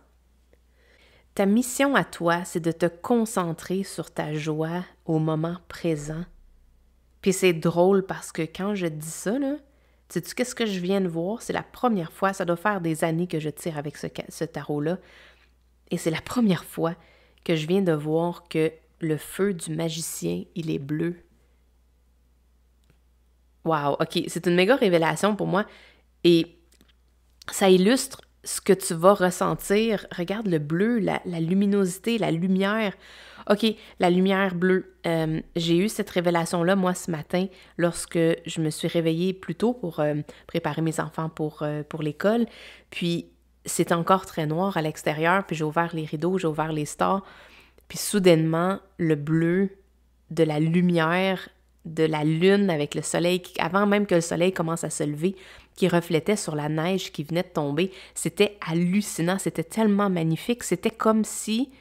Ta mission à toi, c'est de te concentrer sur ta joie au moment présent. Puis c'est drôle parce que quand je dis ça, là, sais-tu qu'est-ce que je viens de voir? C'est la première fois, ça doit faire des années que je tire avec ce tarot-là, et c'est la première fois que je viens de voir que le feu du magicien, il est bleu. Wow, OK, c'est une méga révélation pour moi, et ça illustre ce que tu vas ressentir. Regarde le bleu, la luminosité, la lumière. OK, la lumière bleue. J'ai eu cette révélation-là, moi, ce matin, lorsque je me suis réveillée plus tôt pour préparer mes enfants pour l'école. Puis, c'était encore très noir à l'extérieur, puis j'ai ouvert les rideaux, j'ai ouvert les stores. Puis, soudainement, le bleu de la lumière de la lune avec le soleil, avant même que le soleil commence à se lever, qui reflétait sur la neige qui venait de tomber. C'était hallucinant, c'était tellement magnifique, c'était comme si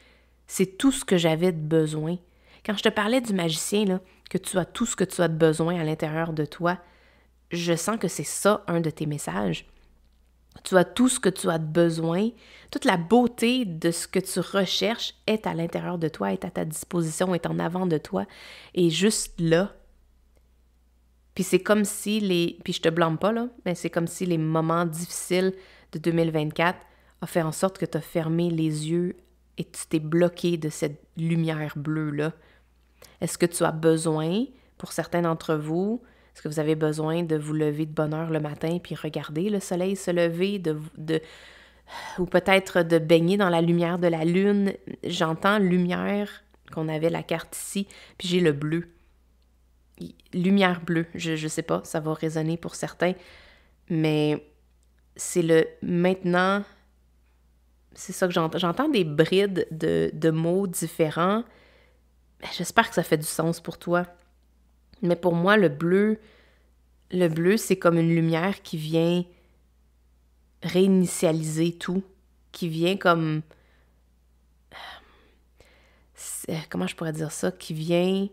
c'est tout ce que j'avais de besoin. Quand je te parlais du magicien, là, que tu as tout ce que tu as de besoin à l'intérieur de toi, je sens que c'est ça un de tes messages. Tu as tout ce que tu as de besoin, toute la beauté de ce que tu recherches est à l'intérieur de toi, est à ta disposition, est en avant de toi, est juste là. Puis c'est comme si puis je te blâme pas là, mais c'est comme si les moments difficiles de 2024 ont fait en sorte que tu as fermé les yeux et tu t'es bloqué de cette lumière bleue-là. Est-ce que tu as besoin, pour certains d'entre vous, est-ce que vous avez besoin de vous lever de bonne heure le matin puis regarder le soleil se lever, ou peut-être de baigner dans la lumière de la lune? J'entends lumière, qu'on avait la carte ici, puis j'ai le bleu. Lumière bleue, je sais pas, ça va résonner pour certains, mais c'est le maintenant, c'est ça que j'entends. J'entends des brides de mots différents. J'espère que ça fait du sens pour toi. Mais pour moi, le bleu, c'est comme une lumière qui vient réinitialiser tout, qui vient comme... Comment je pourrais dire ça? Qui vient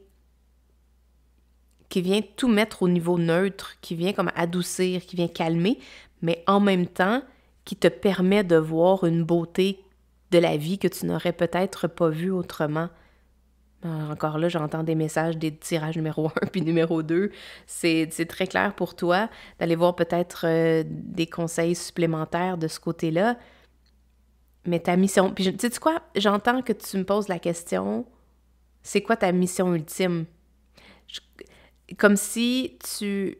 tout mettre au niveau neutre, qui vient comme adoucir, qui vient calmer, mais en même temps, qui te permet de voir une beauté de la vie que tu n'aurais peut-être pas vue autrement. Encore là, j'entends des messages des tirages numéro 1 puis numéro 2. C'est très clair pour toi d'aller voir peut-être des conseils supplémentaires de ce côté-là. Mais ta mission... Puis tu sais quoi? J'entends que tu me poses la question, c'est quoi ta mission ultime? Comme si tu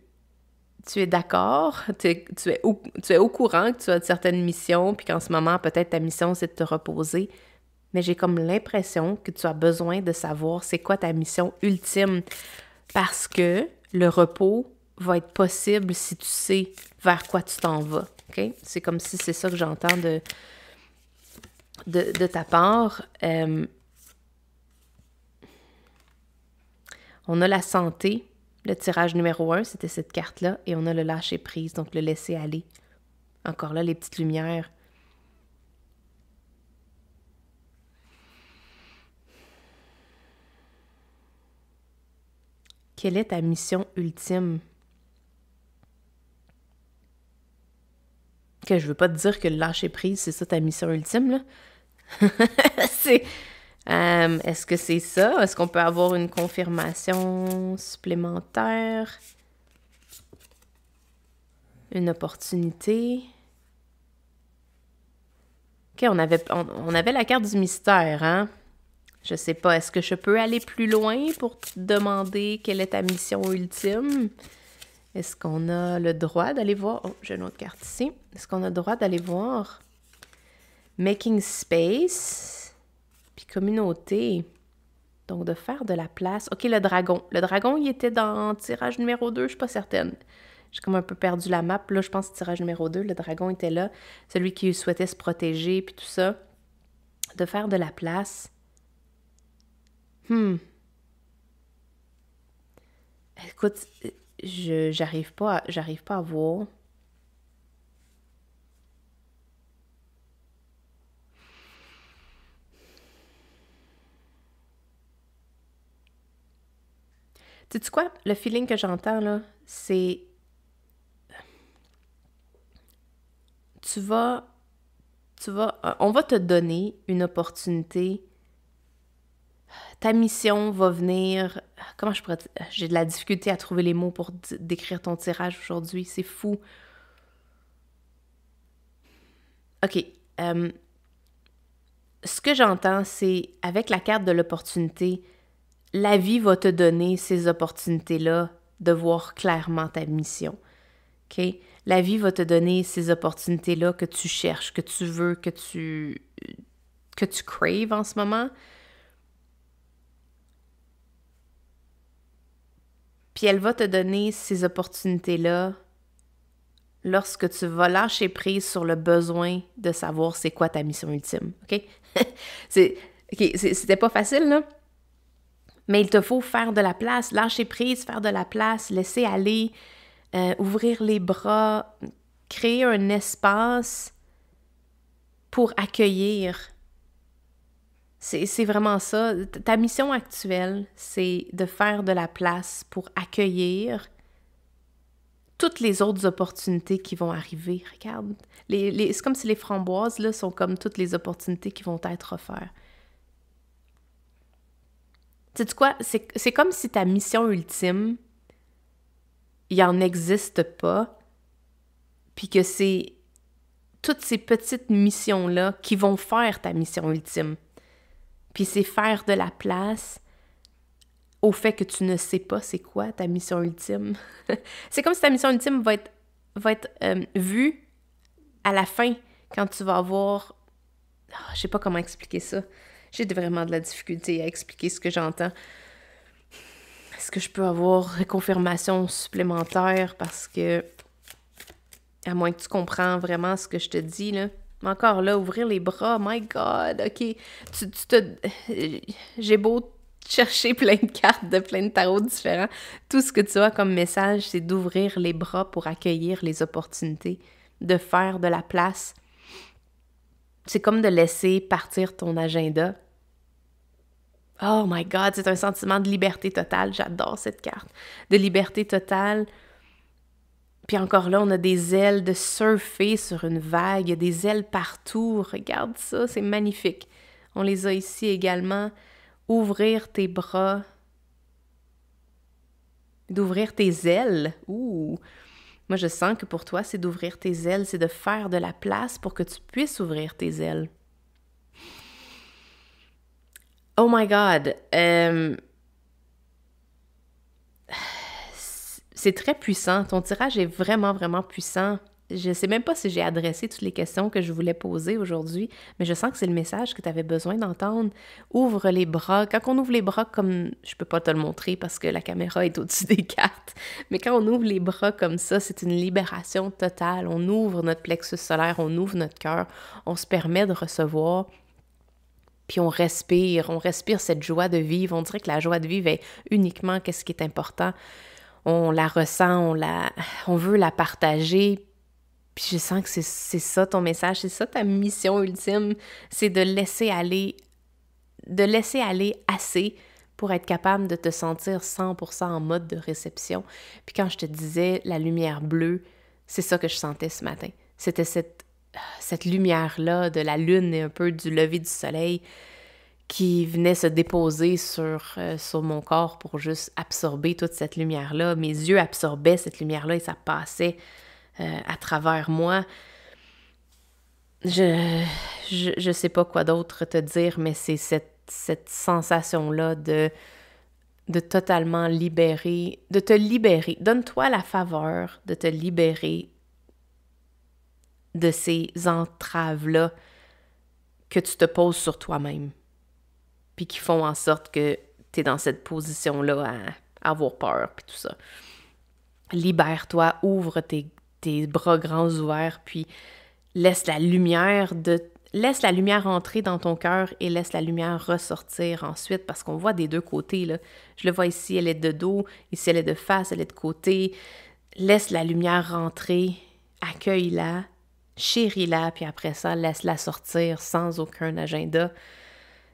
es d'accord, tu es au courant que tu as certaines missions, puis qu'en ce moment, peut-être ta mission, c'est de te reposer. Mais j'ai comme l'impression que tu as besoin de savoir c'est quoi ta mission ultime, parce que le repos va être possible si tu sais vers quoi tu t'en vas. Okay? C'est comme si c'est ça que j'entends de ta part. On a la santé, le tirage numéro 1, c'était cette carte-là, et on a le lâcher-prise, donc le laisser aller. Encore là, les petites lumières. Quelle est ta mission ultime? Que je veux pas te dire que le lâcher-prise, c'est ça ta mission ultime, là? Est-ce que c'est ça? Est-ce qu'on peut avoir une confirmation supplémentaire? Une opportunité? OK, on avait la carte du mystère, hein? Je sais pas, est-ce que je peux aller plus loin pour te demander quelle est ta mission ultime? Est-ce qu'on a le droit d'aller voir... Oh, j'ai une autre carte ici. Est-ce qu'on a le droit d'aller voir? Making space, puis communauté. Donc, de faire de la place. OK, le dragon. Le dragon, il était dans tirage numéro 2, je suis pas certaine. J'ai comme un peu perdu la map. Là, je pense que tirage numéro 2, le dragon était là. Celui qui souhaitait se protéger, puis tout ça. De faire de la place. Écoute, j'arrive pas à voir. Sais-tu quoi? Le feeling que j'entends, là, c'est... On va te donner une opportunité. Ta mission va venir... Comment je pourrais dire? J'ai de la difficulté à trouver les mots pour décrire ton tirage aujourd'hui. C'est fou. OK. Ce que j'entends, c'est avec la carte de l'opportunité, la vie va te donner ces opportunités-là de voir clairement ta mission. OK? La vie va te donner ces opportunités-là que tu cherches, que tu veux, que tu craves en ce moment. Puis elle va te donner ces opportunités-là lorsque tu vas lâcher prise sur le besoin de savoir c'est quoi ta mission ultime. OK? C'était pas facile, là? Mais il te faut faire de la place, lâcher prise, faire de la place, laisser aller, ouvrir les bras, créer un espace pour accueillir. C'est vraiment ça. Ta mission actuelle, c'est de faire de la place pour accueillir toutes les autres opportunités qui vont arriver. Regarde, c'est comme si les framboises là, sont comme toutes les opportunités qui vont être offertes. Sais-tu quoi? C'est comme si ta mission ultime, il en existe pas, puis que c'est toutes ces petites missions-là qui vont faire ta mission ultime. Puis c'est faire de la place au fait que tu ne sais pas c'est quoi ta mission ultime. C'est comme si ta mission ultime va être vue à la fin, quand tu vas avoir... je sais pas comment expliquer ça. J'ai vraiment de la difficulté à expliquer ce que j'entends. Est-ce que je peux avoir une confirmation supplémentaire parce que... À moins que tu comprends vraiment ce que je te dis, là. Encore là, ouvrir les bras, my God, OK. J'ai beau chercher plein de cartes de plein de tarots différents. Tout ce que tu as comme message, c'est d'ouvrir les bras pour accueillir les opportunités, de faire de la place. C'est comme de laisser partir ton agenda. Oh my God, c'est un sentiment de liberté totale. J'adore cette carte. De liberté totale. Puis encore là, on a des ailes de surfer sur une vague. Il y a des ailes partout. Regarde ça, c'est magnifique. On les a ici également. Ouvrir tes bras. D'ouvrir tes ailes. Ouh! Moi, je sens que pour toi, c'est d'ouvrir tes ailes. C'est de faire de la place pour que tu puisses ouvrir tes ailes. Oh my God! C'est très puissant. Ton tirage est vraiment, vraiment puissant. Je ne sais même pas si j'ai adressé toutes les questions que je voulais poser aujourd'hui, mais je sens que c'est le message que tu avais besoin d'entendre. Ouvre les bras. Quand on ouvre les bras comme... Je peux pas te le montrer parce que la caméra est au-dessus des cartes, mais quand on ouvre les bras comme ça, c'est une libération totale. On ouvre notre plexus solaire, on ouvre notre cœur, on se permet de recevoir, puis on respire cette joie de vivre. On dirait que la joie de vivre est uniquement qu'est-ce qui est important. On la ressent, on veut la partager. Puis je sens que c'est ça ton message, c'est ça ta mission ultime, c'est de laisser aller assez pour être capable de te sentir 100% en mode de réception. Puis quand je te disais la lumière bleue, c'est ça que je sentais ce matin. C'était cette lumière-là de la lune et un peu du lever du soleil qui venait se déposer sur mon corps pour juste absorber toute cette lumière-là. Mes yeux absorbaient cette lumière-là et ça passait à travers moi. Je sais pas quoi d'autre te dire, mais c'est cette sensation-là de totalement libérer, de te libérer. Donne-toi la faveur de te libérer de ces entraves-là que tu te poses sur toi-même, puis qui font en sorte que tu es dans cette position-là à avoir peur, puis tout ça. Libère-toi, ouvre tes bras grands ouverts, puis laisse la lumière entrer dans ton cœur et laisse la lumière ressortir ensuite, parce qu'on voit des deux côtés, là. Je le vois ici, elle est de dos, ici elle est de face, elle est de côté. Laisse la lumière rentrer, accueille-la, chéris-la, puis après ça, laisse-la sortir sans aucun agenda.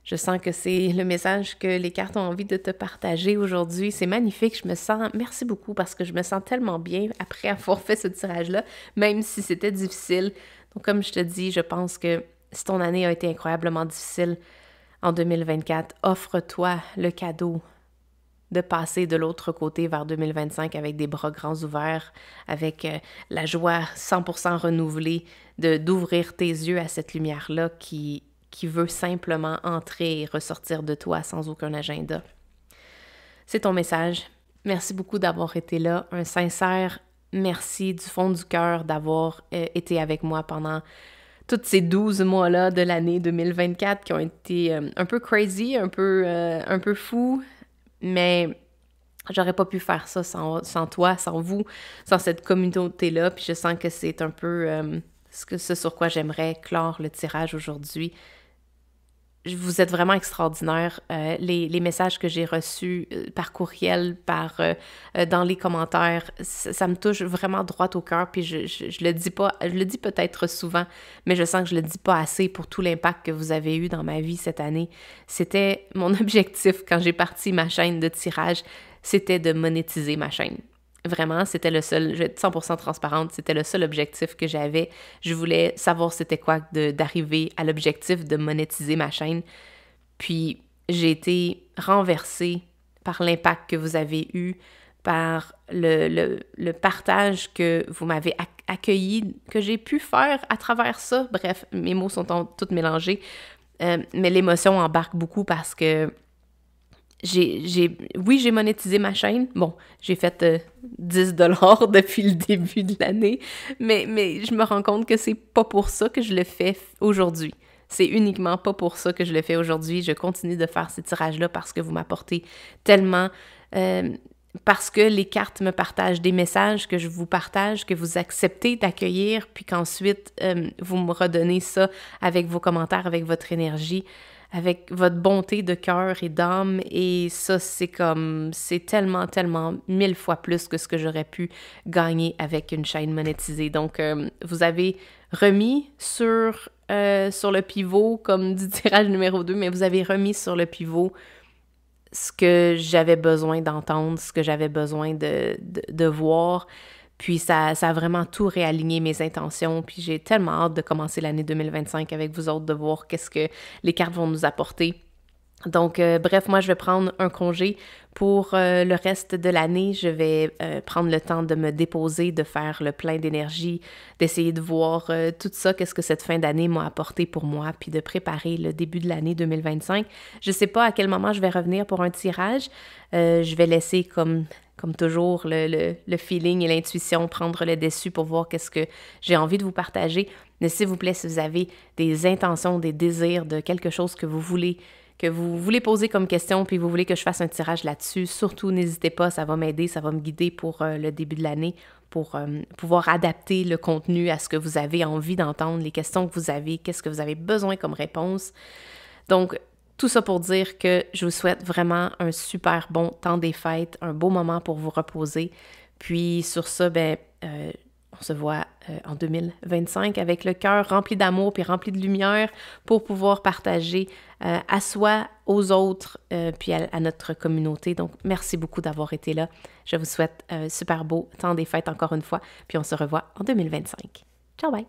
Je sens que c'est le message que les cartes ont envie de te partager aujourd'hui. C'est magnifique, merci beaucoup parce que je me sens tellement bien après avoir fait ce tirage-là, même si c'était difficile. Donc comme je te dis, je pense que si ton année a été incroyablement difficile en 2024, offre-toi le cadeau de passer de l'autre côté vers 2025 avec des bras grands ouverts, avec la joie 100% renouvelée, d'ouvrir tes yeux à cette lumière-là qui veut simplement entrer et ressortir de toi sans aucun agenda. C'est ton message. Merci beaucoup d'avoir été là. Un sincère merci du fond du cœur d'avoir été avec moi pendant tous ces 12 mois-là de l'année 2024 qui ont été un peu crazy, un peu fous, mais j'aurais pas pu faire ça sans toi, sans vous, sans cette communauté-là. Puis je sens que c'est un peu ce sur quoi j'aimerais clore le tirage aujourd'hui. vous êtes vraiment extraordinaire. Les messages que j'ai reçus par courriel, dans les commentaires, ça me touche vraiment droit au cœur. Puis je le dis pas, je le dis peut-être souvent, mais je sens que je le dis pas assez pour tout l'impact que vous avez eu dans ma vie cette année. C'était mon objectif quand j'ai parti ma chaîne de tirage, c'était de monétiser ma chaîne. Vraiment, c'était le seul, je vais être 100% transparente, c'était le seul objectif que j'avais. Je voulais savoir c'était quoi d'arriver à l'objectif de monétiser ma chaîne. Puis j'ai été renversée par l'impact que vous avez eu, par le partage que vous m'avez accueilli, que j'ai pu faire à travers ça. Bref, mes mots sont tous mélangés, mais l'émotion embarque beaucoup parce que oui, j'ai monétisé ma chaîne. Bon, j'ai fait 10 $ depuis le début de l'année, mais je me rends compte que c'est pas pour ça que je le fais aujourd'hui. C'est uniquement pas pour ça que je le fais aujourd'hui. Je continue de faire ces tirages-là parce que vous m'apportez tellement, parce que les cartes me partagent des messages que je vous partage, que vous acceptez d'accueillir, puis qu'ensuite, vous me redonnez ça avec vos commentaires, avec votre énergie, avec votre bonté de cœur et d'âme, et ça, c'est tellement, tellement 1000 fois plus que ce que j'aurais pu gagner avec une chaîne monétisée. Donc, vous avez remis sur le pivot, comme du tirage numéro 2, mais vous avez remis sur le pivot ce que j'avais besoin d'entendre, ce que j'avais besoin de voir. Puis ça a vraiment tout réaligné mes intentions. Puis j'ai tellement hâte de commencer l'année 2025 avec vous autres, de voir qu'est-ce que les cartes vont nous apporter. Donc, bref, moi, je vais prendre un congé pour le reste de l'année. Je vais prendre le temps de me déposer, de faire le plein d'énergie, d'essayer de voir tout ça, qu'est-ce que cette fin d'année m'a apporté pour moi, puis de préparer le début de l'année 2025. Je ne sais pas à quel moment je vais revenir pour un tirage. Je vais laisser, comme toujours, le feeling et l'intuition prendre le dessus pour voir qu'est-ce que j'ai envie de vous partager. Mais s'il vous plaît, si vous avez des intentions, des désirs de quelque chose que vous voulez poser comme question, puis vous voulez que je fasse un tirage là-dessus, surtout n'hésitez pas, ça va m'aider, ça va me guider pour le début de l'année, pour pouvoir adapter le contenu à ce que vous avez envie d'entendre, les questions que vous avez, qu'est-ce que vous avez besoin comme réponse. Donc, tout ça pour dire que je vous souhaite vraiment un super bon temps des fêtes, un beau moment pour vous reposer. Puis sur ça, on se voit en 2025 avec le cœur rempli d'amour puis rempli de lumière pour pouvoir partager à soi, aux autres, puis à notre communauté. Donc, merci beaucoup d'avoir été là. Je vous souhaite un super beau temps des fêtes encore une fois, puis on se revoit en 2025. Ciao, bye!